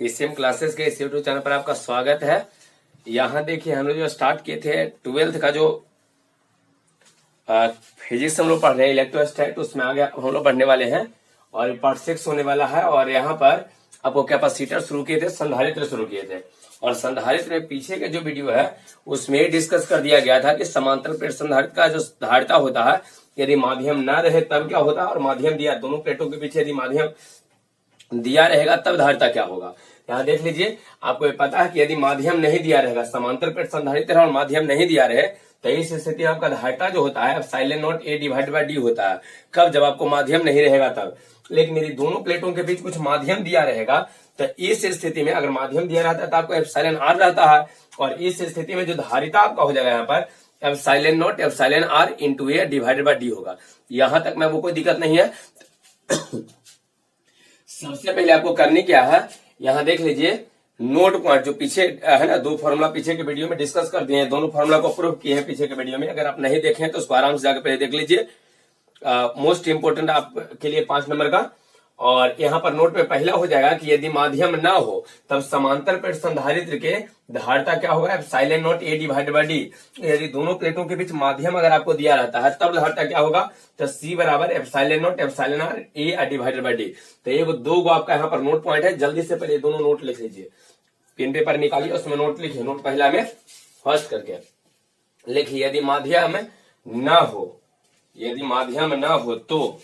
ACM classes के इस YouTube channel पर आपका स्वागत है। यहाँ देखिए हम लोग जो स्टार्ट किए थे 12th का जो फिजिक्स हम लोग पढ़ रहे हैं इलेक्ट्रोस्टैट, उसमें आगे हम लोग पढ़ने वाले हैं और पार्ट 6 होने वाला है। और यहाँ पर आपको कैपेसिटर शुरू किए थे, संधारित्र शुरू किए थे और संधारित्र में पीछे के जो वीडियो है उसमें डिस्कस कर दिया गया था कि समांतर प्लेट संधारित्र का जो धारिता होता है यदि माध्यम न रहे तब क्या होता है, और माध्यम दिया दोनों प्लेटों के पीछे यदि माध्यम दिया रहेगा तब धारिता क्या होगा। यहाँ देख लीजिए, आपको ये पता है कि यदि माध्यम नहीं दिया रहेगा, समांतर प्लेट संधारित्र है और माध्यम नहीं दिया रहे तो इस स्थिति में आपका धारिता जो होता है epsilon not a divided by d होता है। कब? जब आपको माध्यम नहीं रहेगा तब। लेकिन यदि दोनों प्लेटों के बीच कुछ माध्यम दिया रहेगा तो इस स्थिति में अगर माध्यम दिया रहता है तो आपको एप्सिलॉन आर रहता है और इस स्थिति में जो धारिता आपका हो जाएगा यहाँ पर epsilon not epsilon are into a divided by d होगा। यहां तक में वो कोई दिक्कत नहीं है। सबसे पहले आपको करनी क्या है, यहाँ देख लीजिए नोट पॉइंट जो पीछे है ना, दो फॉर्मूला पीछे के वीडियो में डिस्कस कर दिए हैं, दोनों फॉर्मूला को प्रूव किए हैं पीछे के वीडियो में। अगर आप नहीं देखे हैं तो उसको आराम से जाकर पहले देख लीजिए। मोस्ट इंपोर्टेंट आपके लिए 5 नंबर का। और यहाँ पर नोट में पहला हो जाएगा कि यदि माध्यम ना हो तब समांतर प्लेट संधारित्र के धारिता क्या होगा, epsilon not a divided by D. यदि दोनों प्लेटों के बीच माध्यम अगर आपको दिया रहता है तब धारिता क्या होगा, तो सी बराबर epsilon not epsilon R A divided by d. तो ये दो गो आपका यहाँ पर नोट पॉइंट है। जल्दी से पहले दोनों नोट लिख लीजिए, पेन पेपर निकालिए, उसमें नोट लिखिए। नोट पहला में फर्स्ट करके लिखिए, यदि माध्यम ना हो, यदि माध्यम ना हो तो,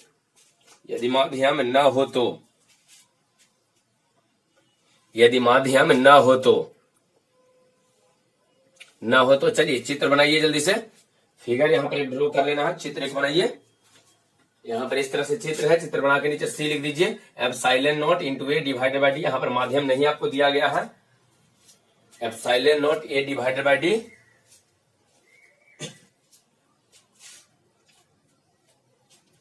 यदि माध्यम न हो तो, यदि माध्यम न हो तो, ना हो तो चलिए चित्र बनाइए जल्दी से। फिगर यहाँ पर ड्रॉ कर लेना है, चित्र एक बनाइए। यहाँ पर इस तरह से चित्र है, चित्र बना के नीचे सी लिख दीजिए, epsilon not into a divided by d. यहाँ पर माध्यम नहीं आपको दिया गया है, epsilon not a divided by D.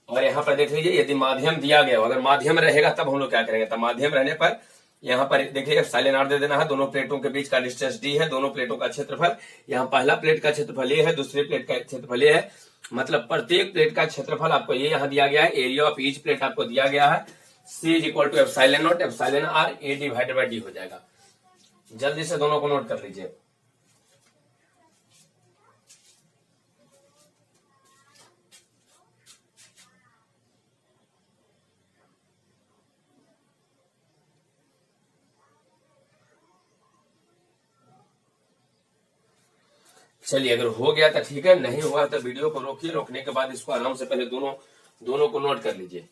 और यहाँ पर देख लीजिए यदि माध्यम दिया गया हो, अगर माध्यम रहेगा तब हम लोग क्या करेंगे, तब माध्यम रहने पर यहाँ पर देखिए एप्सिलॉन आर दे देना है। दोनों प्लेटों के बीच का डिस्टेंस डी है, दोनों प्लेटों का क्षेत्रफल, यहाँ पहला प्लेट का क्षेत्रफल ये है, दूसरी प्लेट का क्षेत्रफल ये है। मतलब प्रत्येक प्लेट का क्षेत्रफल आपको ये यहाँ दिया गया है, एरिया ऑफ ईच प्लेट आपको दिया गया है। C is equal to epsilon not epsilon R A divided by D हो जाएगा। जल्दी से दोनों को नोट कर लीजिए। चलिए, अगर हो गया तो ठीक है, नहीं हुआ तो वीडियो को रोकिए, रोकने के बाद इसको आराम से पहले दोनों को नोट कर लीजिए।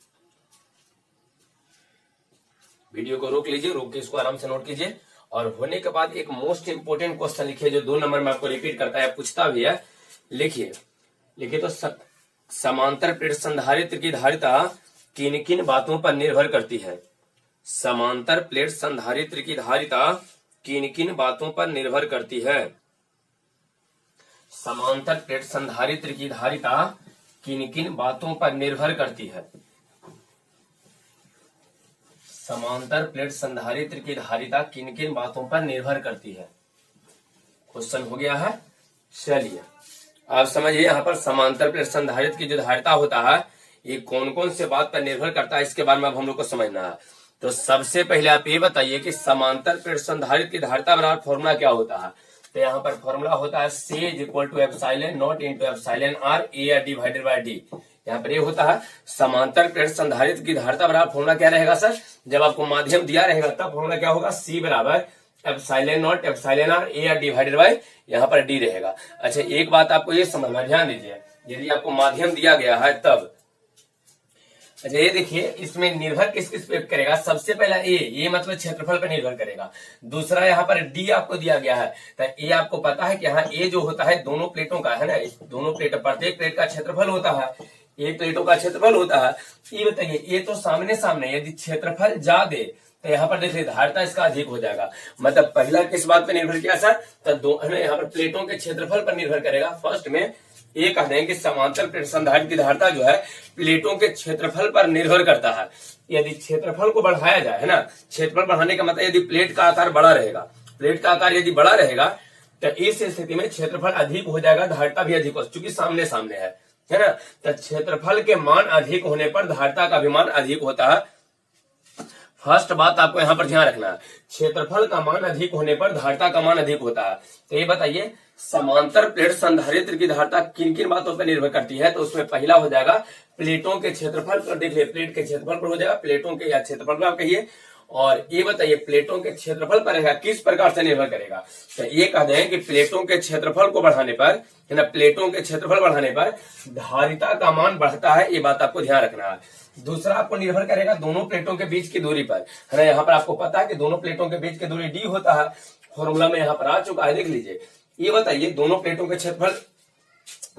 वीडियो को रोक लीजिए, रोक के इसको आराम से नोट कीजिए। और होने के बाद एक मोस्ट इंपोर्टेंट क्वेश्चन लिखिए जो 2 नंबर में आपको रिपीट करता है, पूछता भी है। लिखिए तो समांतर प्लेट संधारित्र की धारिता किन किन बातों पर निर्भर करती है। समांतर प्लेट संधारित्र की धारिता किन किन बातों पर निर्भर करती है। समांतर प्लेट संधारित्र की धारिता किन किन बातों पर निर्भर करती है। समांतर प्लेट संधारित्र की धारिता किन किन बातों पर निर्भर करती है। क्वेश्चन हो गया है। चलिए आप समझिए, यहाँ पर समांतर प्लेट संधारित्र की जो धारिता होता है ये कौन कौन से बात पर निर्भर करता है, इसके बारे में अब हम लोग को समझना है। तो सबसे पहले आप ये बताइए कि समांतर प्लेट संधारित्र की धारिता बराबर फॉर्मूला क्या होता है। तो यहाँ पर फॉर्मूला होता है C is equal to epsilon not into epsilon R A divided by d. यहाँ पर ये होता है समांतर प्लेट संधारित्र की धारिता बराबर फॉर्मूला क्या रहेगा सर, जब आपको माध्यम दिया रहेगा तब फॉर्मूला क्या होगा, C बराबर epsilon not epsilon R A divided by यहाँ पर डी रहेगा। अच्छा, एक बात आपको ये समझना, ध्यान दीजिए, यदि आपको माध्यम दिया गया है तब, अच्छा ये देखिए इसमें निर्भर किस किस पे करेगा। सबसे पहला ए मतलब क्षेत्रफल पर निर्भर करेगा। दूसरा यहाँ पर डी आपको दिया गया है, तो ए आपको पता है कि यहाँ ए जो होता है दोनों प्लेटों का है ना, दोनों प्लेट प्रत्येक प्लेट का क्षेत्रफल होता है, एक प्लेटों का क्षेत्रफल होता है। ये बताइए, ये तो सामने सामने, यदि क्षेत्रफल ज्यादा तो यहाँ पर देखिए धारिता इसका अधिक हो जाएगा। मतलब पहला किस बात पर निर्भर किया सर, तो यहाँ पर प्लेटों के क्षेत्रफल पर निर्भर करेगा। फर्स्ट में ये कह दें कि समांतर प्लेट संधारित्र की धारिता जो है प्लेटों के क्षेत्रफल पर निर्भर करता है। यदि क्षेत्रफल को बढ़ाया जाए, है ना, क्षेत्रफल बढ़ाने का मतलब यदि प्लेट का आकार बड़ा रहेगा, प्लेट का आकार यदि बड़ा रहेगा तो इस स्थिति में क्षेत्रफल अधिक हो जाएगा, धारिता भी अधिक हो, चूंकि सामने सामने है ना। तो क्षेत्रफल के मान अधिक होने पर धारिता का भी मान अधिक होता है। फर्स्ट बात आपको यहाँ पर ध्यान रखना है, क्षेत्रफल का मान अधिक होने पर धारिता का मान अधिक होता है। तो ये बताइए समांतर प्लेट संधारित्र की धारिता किन किन बातों पर निर्भर करती है। तो उसमें पहला हो जाएगा प्लेटों के क्षेत्रफल पर। देख लिये प्लेट के क्षेत्रफल पर हो जाएगा, प्लेटों के या क्षेत्रफल पर आप कहिए। और ये बताइए प्लेटों के क्षेत्रफल पर रहेगा, किस प्रकार से निर्भर करेगा। तो ये कह दें कि प्लेटों के क्षेत्रफल को बढ़ाने पर, है ना, प्लेटों के क्षेत्रफल बढ़ाने पर धारिता का मान बढ़ता है, ये बात आपको ध्यान रखना है। दूसरा आपको निर्भर करेगा दोनों प्लेटों के बीच की दूरी पर, है ना। यहाँ पर आपको पता है कि दोनों प्लेटों के बीच की दूरी डी होता है, फॉर्मूला में यहाँ पर आ चुका है, देख लीजिए। ये बताइए दोनों प्लेटों के क्षेत्रफल,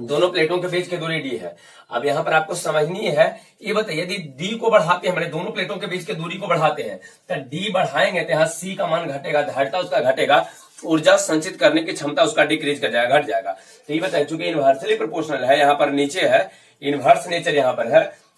दोनों प्लेटों के बीच की दूरी डी है। अब यहाँ पर आपको समझनी है, ये बताइए यदि डी को बढ़ाते हैं, हमारे दोनों प्लेटों के बीच की दूरी को बढ़ाते हैं, तो डी बढ़ाएंगे तो यहाँ सी का मान घटेगा, धारिता उसका घटेगा, ऊर्जा संचित करने की क्षमता उसका डिक्रीज कर जाएगा, घट जाएगा। तो ये बताइए चूंकि इन्वर्सली प्रोपोर्शनल है, यहाँ पर नीचे है इन्वर्स नेचर, यहाँ पर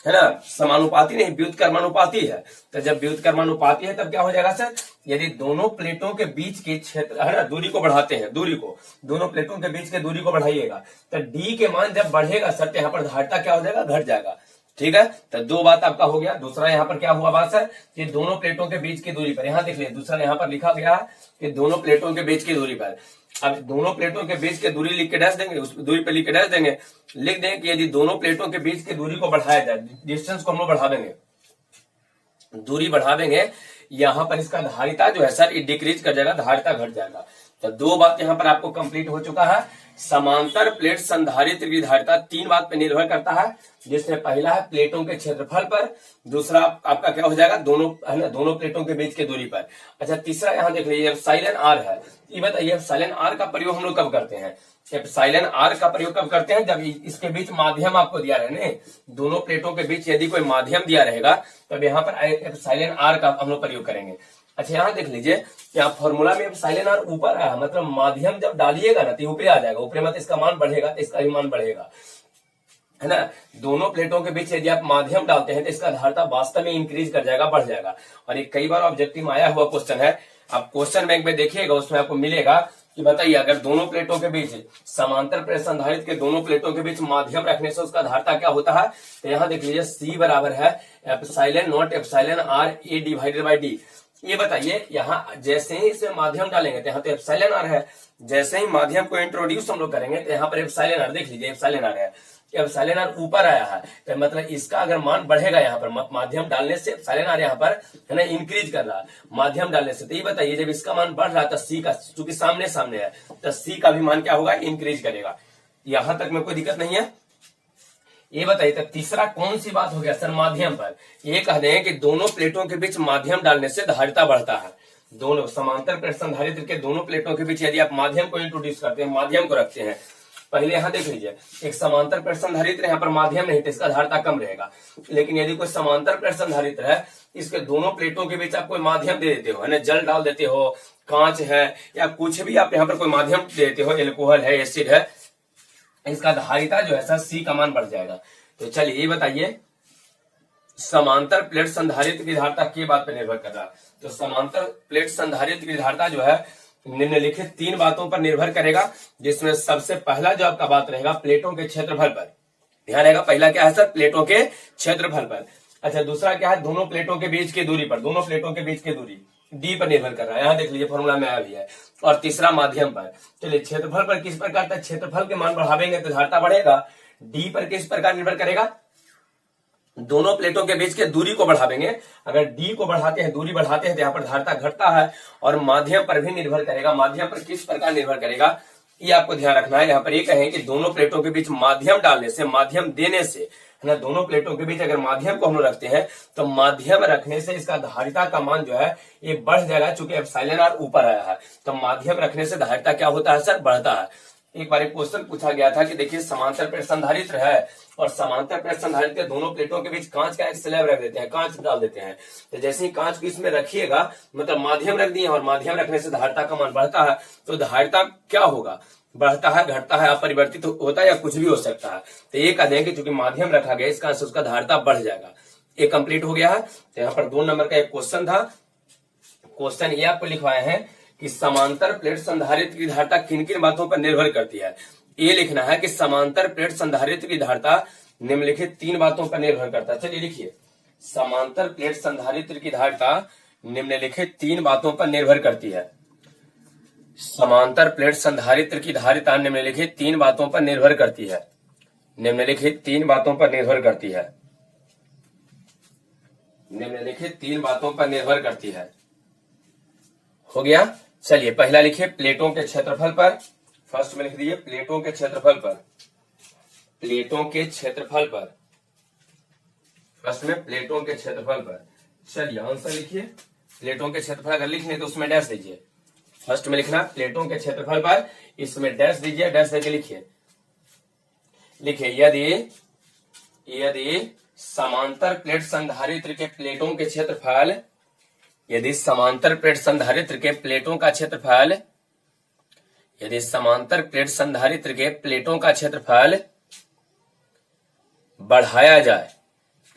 है ना, समानुपाती नहीं व्युत्क्रमानुपाती है। तो जब व्युत्क्रमानुपाती है तब क्या हो जाएगा सर, यदि दोनों प्लेटों के बीच के क्षेत्र, है ना, दूरी को बढ़ाते हैं, दूरी को, दोनों प्लेटों के बीच के दूरी को बढ़ाइएगा, तो डी के मान जब बढ़ेगा सर तो यहाँ पर धारिता क्या हो जाएगा, घट जाएगा। ठीक है, तो दो बात आपका हो गया। दूसरा यहाँ पर क्या हुआ बात सर, कि दोनों प्लेटों के बीच की दूरी पर, यहाँ देख लीजिए दूसरा यहाँ पर लिखा गया है कि दोनों प्लेटों के बीच की दूरी पर। अब दोनों प्लेटों के बीच की दूरी लिख के डैश देंगे, उस दूरी पर लिख के डैश देंगे, लिख देंगे कि यदि दोनों प्लेटों के बीच की दूरी को बढ़ाया जाए, डिस्टेंस को हम लोग बढ़ा देंगे, दूरी बढ़ा देंगे, यहाँ पर इसका धारिता जो है सर ये डिक्रीज कर जाएगा, धारिता घट जाएगा। तो दो बात यहाँ पर आपको कंप्लीट हो चुका है। समांतर प्लेट संधारित्र की धारिता तीन बात पर निर्भर करता है, जिसमें पहला है प्लेटों के क्षेत्रफल पर, दूसरा आपका क्या हो जाएगा, दोनों, है ना, दोनों प्लेटों के बीच की दूरी पर। अच्छा तीसरा यहाँ देख लीजिए एप्सिलॉन आर है। ये बताइए एप्सिलॉन आर का प्रयोग हम लोग कब करते हैं, एप्सिलॉन आर का प्रयोग कब करते हैं, जब इसके बीच माध्यम आपको दिया रहे, दोनों प्लेटों के बीच यदि कोई माध्यम दिया रहेगा तब यहाँ पर एप्सिलॉन आर का हम लोग प्रयोग करेंगे। अच्छा यहाँ देख लीजिए यहाँ फॉर्मूला में एप्सिलॉन आर ऊपर आया, मतलब माध्यम जब डालिएगा ना तो ऊपर आ जाएगा, ऊपर मत इसका मान बढ़ेगा तो इसका भी मान बढ़ेगा, है ना। दोनों प्लेटों के बीच यदि आप माध्यम डालते हैं तो इसका धारिता वास्तव में इंक्रीज कर जाएगा, बढ़ जाएगा। और ये कई बार ऑब्जेक्टिव में आया हुआ क्वेश्चन है, आप क्वेश्चन बैंक में देखिएगा, उसमें आपको मिलेगा कि बताइए अगर दोनों प्लेटों के बीच समांतर प्लेट संधारित्र के दोनों प्लेटों के बीच माध्यम रखने से उसका धारिता क्या होता है। तो यहाँ देख लीजिए सी बराबर है epsilon not epsilon R A divided by d. ये बताइए यहाँ जैसे ही इसमें माध्यम डालेंगे तो यहाँ तो एप्सिलॉन आर है, जैसे ही माध्यम को इंट्रोड्यूस हम लोग करेंगे तो यहाँ पर एप्सिलॉन आर, देख लीजिए एप्सिलॉन आर है, एप्सिलॉन आर ऊपर आया है, तो मतलब इसका अगर मान बढ़ेगा यहाँ पर माध्यम डालने से, एप्सिलॉन आर यहाँ पर, है ना, इंक्रीज कर रहा है माध्यम डालने से। तो ये बताइए जब इसका मान बढ़ रहा है तो सी का, चूंकि सामने सामने है तो सी का भी मान क्या होगा, इंक्रीज करेगा। यहां तक में कोई दिक्कत नहीं है। ये बताइए तो तीसरा कौन सी बात हो गया सर, माध्यम पर। ये कह दें कि दोनों प्लेटों के बीच माध्यम डालने से धारिता बढ़ता है। दोनों समांतर प्लेट संधारित्र के दोनों प्लेटों के बीच यदि आप माध्यम को इंट्रोड्यूस करते हैं, माध्यम को रखते हैं, पहले यहाँ देख लीजिए एक समांतर प्लेट संधारित्र, यहाँ पर माध्यम नहीं तो इसका धारिता कम रहेगा। लेकिन यदि कोई समांतर प्लेट संधारित्र है, इसके दोनों प्लेटों के बीच आप कोई माध्यम दे देते हो, है ना, जल डाल देते हो, कांच है या कुछ भी आप यहाँ पर कोई माध्यम दे देते हो, एल्कोहल है, एसिड है, इसका धारिता जो है सर सी का मान बढ़ जाएगा। तो चलिए ये बताइए समांतर प्लेट संधारित्र की धारिता की बात पर निर्भर कर रहा है। तो समांतर प्लेट संधारित्र की धारिता जो है निम्नलिखित तीन बातों पर निर्भर करेगा, जिसमें सबसे पहला जो आपका बात रहेगा प्लेटों के क्षेत्रफल पर। ध्यान रहेगा पहला क्या है सर, प्लेटों के क्षेत्रफल पर। अच्छा दूसरा क्या है, दोनों प्लेटों के बीच की दूरी पर, दोनों प्लेटों के बीच की दूरी डी पर निर्भर कर रहा है, यहाँ देख लीजिए फॉर्मूला में आया भी है। और तीसरा माध्यम पर। चलिए क्षेत्रफल पर किस प्रकार का, क्षेत्रफल के मान बढ़ावेंगे तो धारिता बढ़ेगा। डी पर किस प्रकार निर्भर करेगा, दोनों प्लेटों के बीच के दूरी को बढ़ावेंगे, अगर डी को बढ़ाते हैं, दूरी बढ़ाते हैं तो यहाँ पर धारिता घटता है। और माध्यम पर भी निर्भर करेगा, माध्यम पर किस प्रकार निर्भर करेगा ये आपको ध्यान रखना है। यहाँ पर ये कहें कि दोनों प्लेटों के बीच माध्यम डालने से, माध्यम देने से, है ना, दोनों प्लेटों के बीच अगर माध्यम को हम लोग रखते हैं तो माध्यम रखने से इसका धारिता का मान जो है ये बढ़ जाएगा, चूंकि एप्सिलॉन आर ऊपर आया है तो माध्यम रखने से धारिता क्या होता है सर, बढ़ता है। एक बार एक क्वेश्चन पूछा गया था कि देखिए समांतर प्लेट संधारित्र है और समांतर प्लेट संधारित्र के दोनों प्लेटों के बीच कांच का एक स्लैब रख देते हैं, कांच डाल देते हैं। तो जैसे ही कांच को इसमें रखिएगा, मतलब माध्यम रख दिए और माध्यम रखने से धारिता का मान बढ़ता है, तो धारिता क्या होगा, बढ़ता है, घटता है, अपरिवर्तित होता है या कुछ भी हो सकता है। तो ये कह दें कि चूंकि माध्यम रखा गया इसका उसका धारिता बढ़ जाएगा। ये कंप्लीट हो गया है। तो यहाँ पर 2 नंबर का एक क्वेश्चन था, क्वेश्चन ये आपको लिखवाए हैं कि समांतर प्लेट संधारित्र की धारिता किन किन बातों पर निर्भर करती है। ये लिखना है कि समांतर प्लेट संधारित्र की धारिता निम्नलिखित 3 बातों पर निर्भर करता है। चलिए लिखिए, समांतर प्लेट संधारित्र की धारिता निम्नलिखित 3 बातों पर निर्भर करती है। समांतर प्लेट संधारित्र की धारिता निम्नलिखित 3 बातों पर निर्भर करती है। निम्नलिखित 3 बातों पर निर्भर करती है। निम्नलिखित 3 बातों पर निर्भर करती है। हो गया। चलिए पहला लिखिए प्लेटों के क्षेत्रफल पर। फर्स्ट में लिख दीजिए प्लेटों के क्षेत्रफल पर। प्लेटों के क्षेत्रफल पर। फर्स्ट में प्लेटों के क्षेत्रफल पर। चलिए आंसर लिखिए। प्लेटों के क्षेत्रफल अगर लिखने तो उसमें डैश दीजिए। फर्स्ट में लिखना प्लेटों के क्षेत्रफल पर, इसमें डैश दीजिए, डैश देके लिखिए। लिखिए यदि समांतर प्लेट संधारित्र के प्लेटों के क्षेत्रफल, यदि समांतर प्लेट संधारित्र के प्लेटों का क्षेत्रफल, यदि समांतर प्लेट संधारित्र के प्लेटों का क्षेत्रफल बढ़ाया जाए,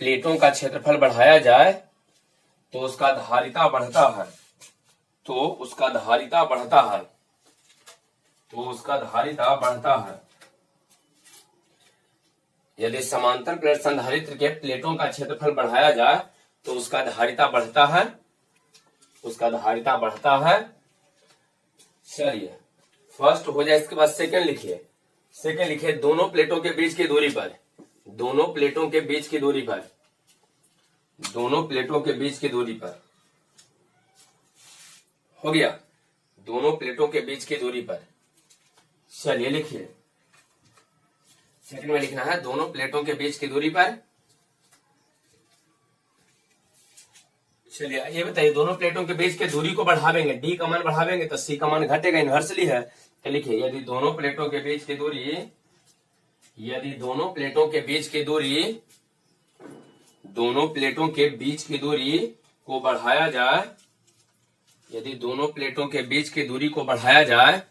प्लेटों का क्षेत्रफल बढ़ाया जाए तो उसका धारिता बढ़ता है। तो उसका धारिता बढ़ता है। तो उसका धारिता बढ़ता है। यदि समांतर प्लेट संधारित्र के प्लेटों का क्षेत्रफल बढ़ाया जाए तो उसका धारिता बढ़ता है। उसका धारिता बढ़ता है। चलिए फर्स्ट हो जाए, इसके बाद सेकंड लिखिए। सेकंड लिखिए दोनों प्लेटों के बीच की दूरी पर। दोनों प्लेटों के बीच की दूरी पर। दोनों प्लेटों के बीच की दूरी पर। हो गया। दोनों प्लेटों के बीच की दूरी पर। चलिए लिखिए सेकंड में लिखना है दोनों प्लेटों के बीच की दूरी पर। चलिए ये बताइए दोनों प्लेटों के बीच की दूरी को बढ़ावेंगे, डी का मान बढ़ावेंगे तो सी का मान घटेगा, इनवर्सली है। तो लिखिए यदि दोनों प्लेटों के बीच की दूरी, यदि दोनों प्लेटों के बीच की दूरी, दोनों प्लेटों के बीच की दूरी को बढ़ाया जाए, यदि दोनों प्लेटों के बीच की दूरी को बढ़ाया जाए,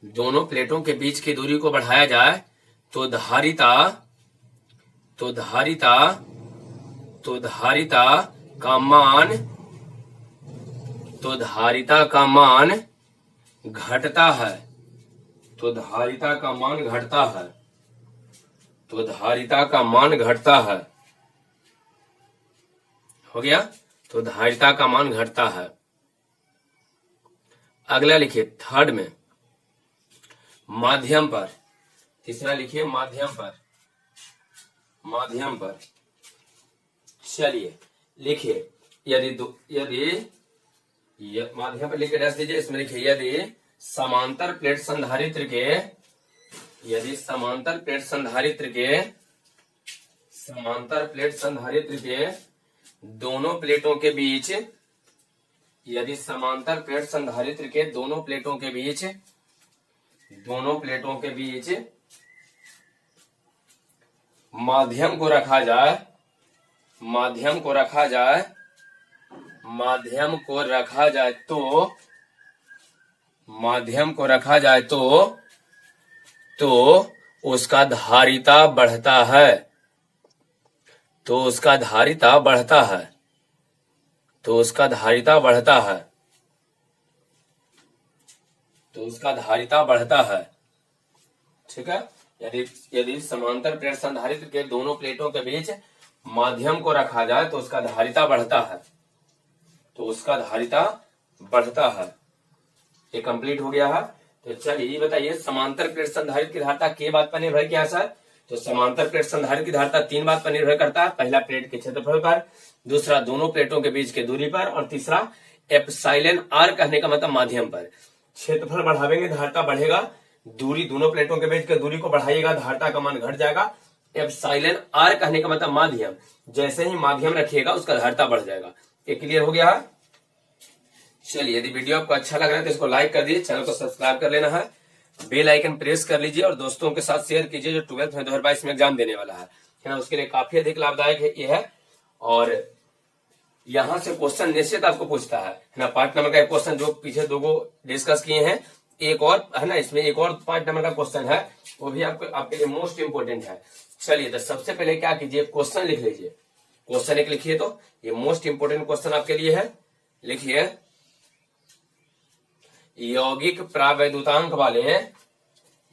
दोनों प्लेटों के बीच की दूरी को बढ़ाया जाए तो धारिता, तो धारिता, तो धारिता का मान, तो धारिता का मान घटता है। तो धारिता का मान घटता है। तो धारिता का मान घटता है। हो गया। तो धारिता का मान घटता है। अगला लिखिए थर्ड में माध्यम पर। तीसरा लिखिए माध्यम पर। माध्यम पर। चलिए लिखिए माध्यम पर लिखकर डैश दीजिए। इसमें लिखिए यदि समांतर प्लेट संधारित्र के, यदि समांतर प्लेट संधारित्र के, समांतर प्लेट संधारित्र के दोनों प्लेटों के बीच, यदि समांतर प्लेट संधारित्र के दोनों प्लेटों के बीच, दोनों प्लेटों के बीच माध्यम को रखा जाए, माध्यम को रखा जाए, माध्यम को रखा जाए तो, माध्यम को रखा जाए तो उसका धारिता बढ़ता है। तो उसका धारिता बढ़ता है। तो उसका धारिता बढ़ता है। तो उसका धारिता बढ़ता है। ठीक है। यदि समांतर प्लेट संधारित्र के दोनों प्लेटों के बीच माध्यम को रखा जाए तो उसका धारिता बढ़ता है। तो उसका धारिता बढ़ता है। ये कंप्लीट हो गया है। तो चलिए ये बताइए समांतर प्लेट संधारित्र की धारिता के बात पर निर्भर किया सर? तो समांतर प्लेट संधारित्र की धारिता 3 बात पर निर्भर करता है। पहला प्लेट के क्षेत्रफल पर, दूसरा दोनों प्लेटों के बीच की दूरी पर, और तीसरा एप्सिलॉन आर कहने का मतलब माध्यम पर। क्षेत्रफल बढ़ावेंगे धारिता बढ़ेगा, दूरी दोनों प्लेटों के बीच की दूरी को बढ़ाइएगा धारिता का मान घट जाएगा। एप्सिलॉन आर कहने का मतलब माध्यम, जैसे ही माध्यम रखिएगा उसका धारिता बढ़ जाएगा। ये क्लियर हो गया है? चलिए यदि वीडियो आपको अच्छा लग रहा है तो इसको लाइक कर दीजिए, चैनल को सब्सक्राइब कर लेना है, बेल आइकन प्रेस कर लीजिए और दोस्तों के साथ शेयर कीजिए जो 12th में 2022 में एग्जाम देने वाला है ना, उसके लिए काफी अधिक लाभदायक है ये है। और यहाँ से क्वेश्चन निश्चित आपको पूछता है ना। 5 नंबर का क्वेश्चन जो पीछे 2 को डिस्कस किए हैं, एक और है ना, इसमें एक और 5 नंबर का क्वेश्चन है, वो भी आपके लिए मोस्ट इंपोर्टेंट है। चलिए तो सबसे पहले क्या कीजिए, क्वेश्चन लिख लीजिए। क्वेश्चन एक लिखिए, तो ये मोस्ट इंपोर्टेंट क्वेश्चन आपके लिए है। लिखिए यौगिक प्रावैद्युतांक वाले,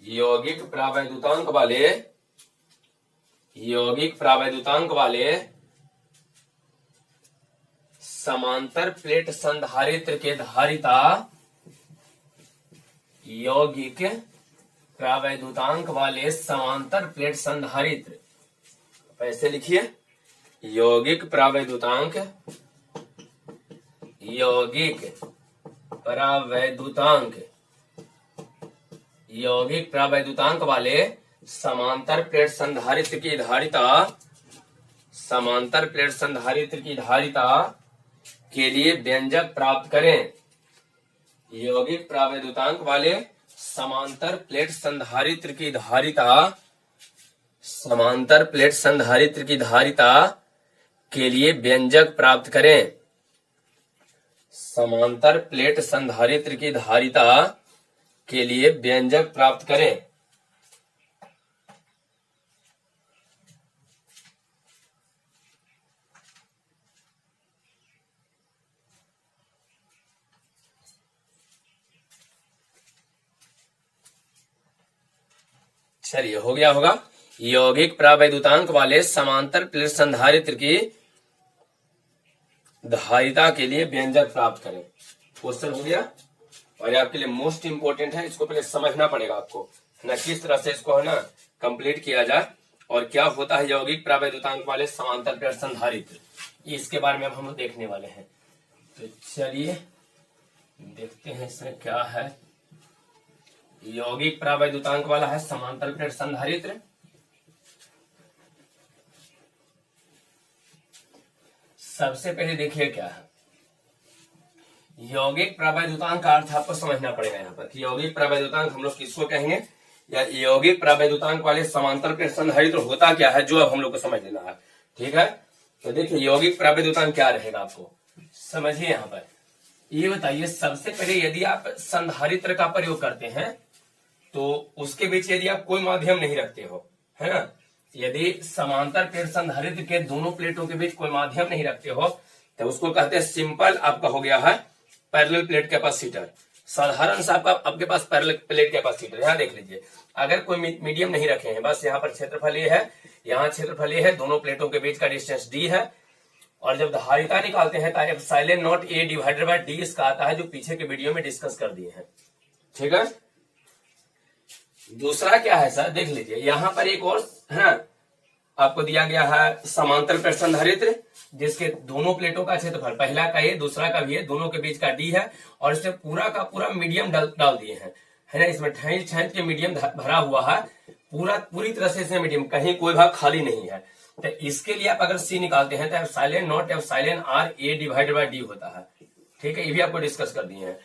यौगिक प्रावैद्युतांक वाले, यौगिक प्रावैद्युतांक वाले समांतर प्लेट संधारित्र के धारिता यौगिक प्रावैद्युतांक वाले समांतर प्लेट संधारित्र, ऐसे लिखिए, यौगिक प्रावैद्युतांक, यौगिक प्रावैद्युतांक, यौगिक प्रावैद्युतांक वाले समांतर प्लेट संधारित्र की धारिता, समांतर प्लेट संधारित्र की धारिता के लिए व्यंजक प्राप्त करें। यौगिक प्रावैद्युतांक वाले समांतर प्लेट संधारित्र की धारिता, समांतर प्लेट संधारित्र की धारिता के लिए व्यंजक प्राप्त करें। समांतर प्लेट संधारित्र की धारिता के लिए व्यंजक प्राप्त करें। चलिए, हो गया होगा। यौगिक प्रावैद्युतांक वाले समांतर प्लेट संधारित्र की धारिता के लिए व्यंजक प्राप्त करें। क्वेश्चन हो गया, और ये आपके लिए मोस्ट इंपोर्टेंट है, इसको पहले समझना पड़ेगा आपको, है ना, किस तरह से इसको, है ना, कंप्लीट किया जाए और क्या होता है यौगिक प्रावैद्युतांक वाले समांतर प्लेट संधारित्र, इसके बारे में अब हम लोग देखने वाले हैं। तो चलिए देखते हैं इसमें क्या है। यौगिक प्रावैद्युतांक वाला है समांतर प्लेट संधारित्र। सबसे पहले देखिए क्या है यौगिक प्रावैद्युतांक का अर्थ, आपको समझना पड़ेगा यहाँ पर कि यौगिक प्रावैद्युतांक हम लोग किसको कहेंगे, या यौगिक प्रावैद्युतांक वाले समांतर प्लेट संधारित्र होता क्या है, जो अब हम लोग को समझ लेना है। ठीक है, तो देखिए यौगिक प्रावैद्युतांक क्या रहेगा, आपको समझिए। यहाँ पर ये बताइए, सबसे पहले यदि आप संधारित्र का प्रयोग करते हैं तो उसके बीच यदि आप कोई माध्यम नहीं रखते हो, है ना, यदि समांतर प्लेट संधारित्र के दोनों प्लेटों के बीच कोई माध्यम नहीं रखते हो तो उसको कहते हैं सिंपल, आपका हो गया है पैरेलल प्लेट कैपेसिटर। साधारण सा आपके पास पैरेलल प्लेट कैपेसिटर। यहाँ देख लीजिए, अगर कोई मीडियम नहीं रखे हैं, बस यहाँ पर क्षेत्रफल ए है, यहाँ क्षेत्रफल ए है, दोनों प्लेटों के बीच का डिस्टेंस डी है, और जब धारिता निकालते हैं तो epsilon not a divided by D इसका आता है, जो पीछे के वीडियो में डिस्कस कर दिए हैं। ठीक है, दूसरा क्या है सर, देख लीजिए यहाँ पर एक और है, आपको दिया गया है समांतर प्लेट संधारित्र जिसके दोनों प्लेटों का क्षेत्रफल, पहला का ए दूसरा का भी है, दोनों के बीच का डी है, और इसमें पूरा का पूरा मीडियम डाल दिए हैं, है ना, इसमें ठैंच के मीडियम भरा हुआ है, पूरी तरह से इसमें मीडियम, कहीं कोई भाग खाली नहीं है। तो इसके लिए आप अगर सी निकालते हैं तो epsilon not epsilon R A divided by d होता है। ठीक है, ये भी आपको डिस्कस कर दिए हैं।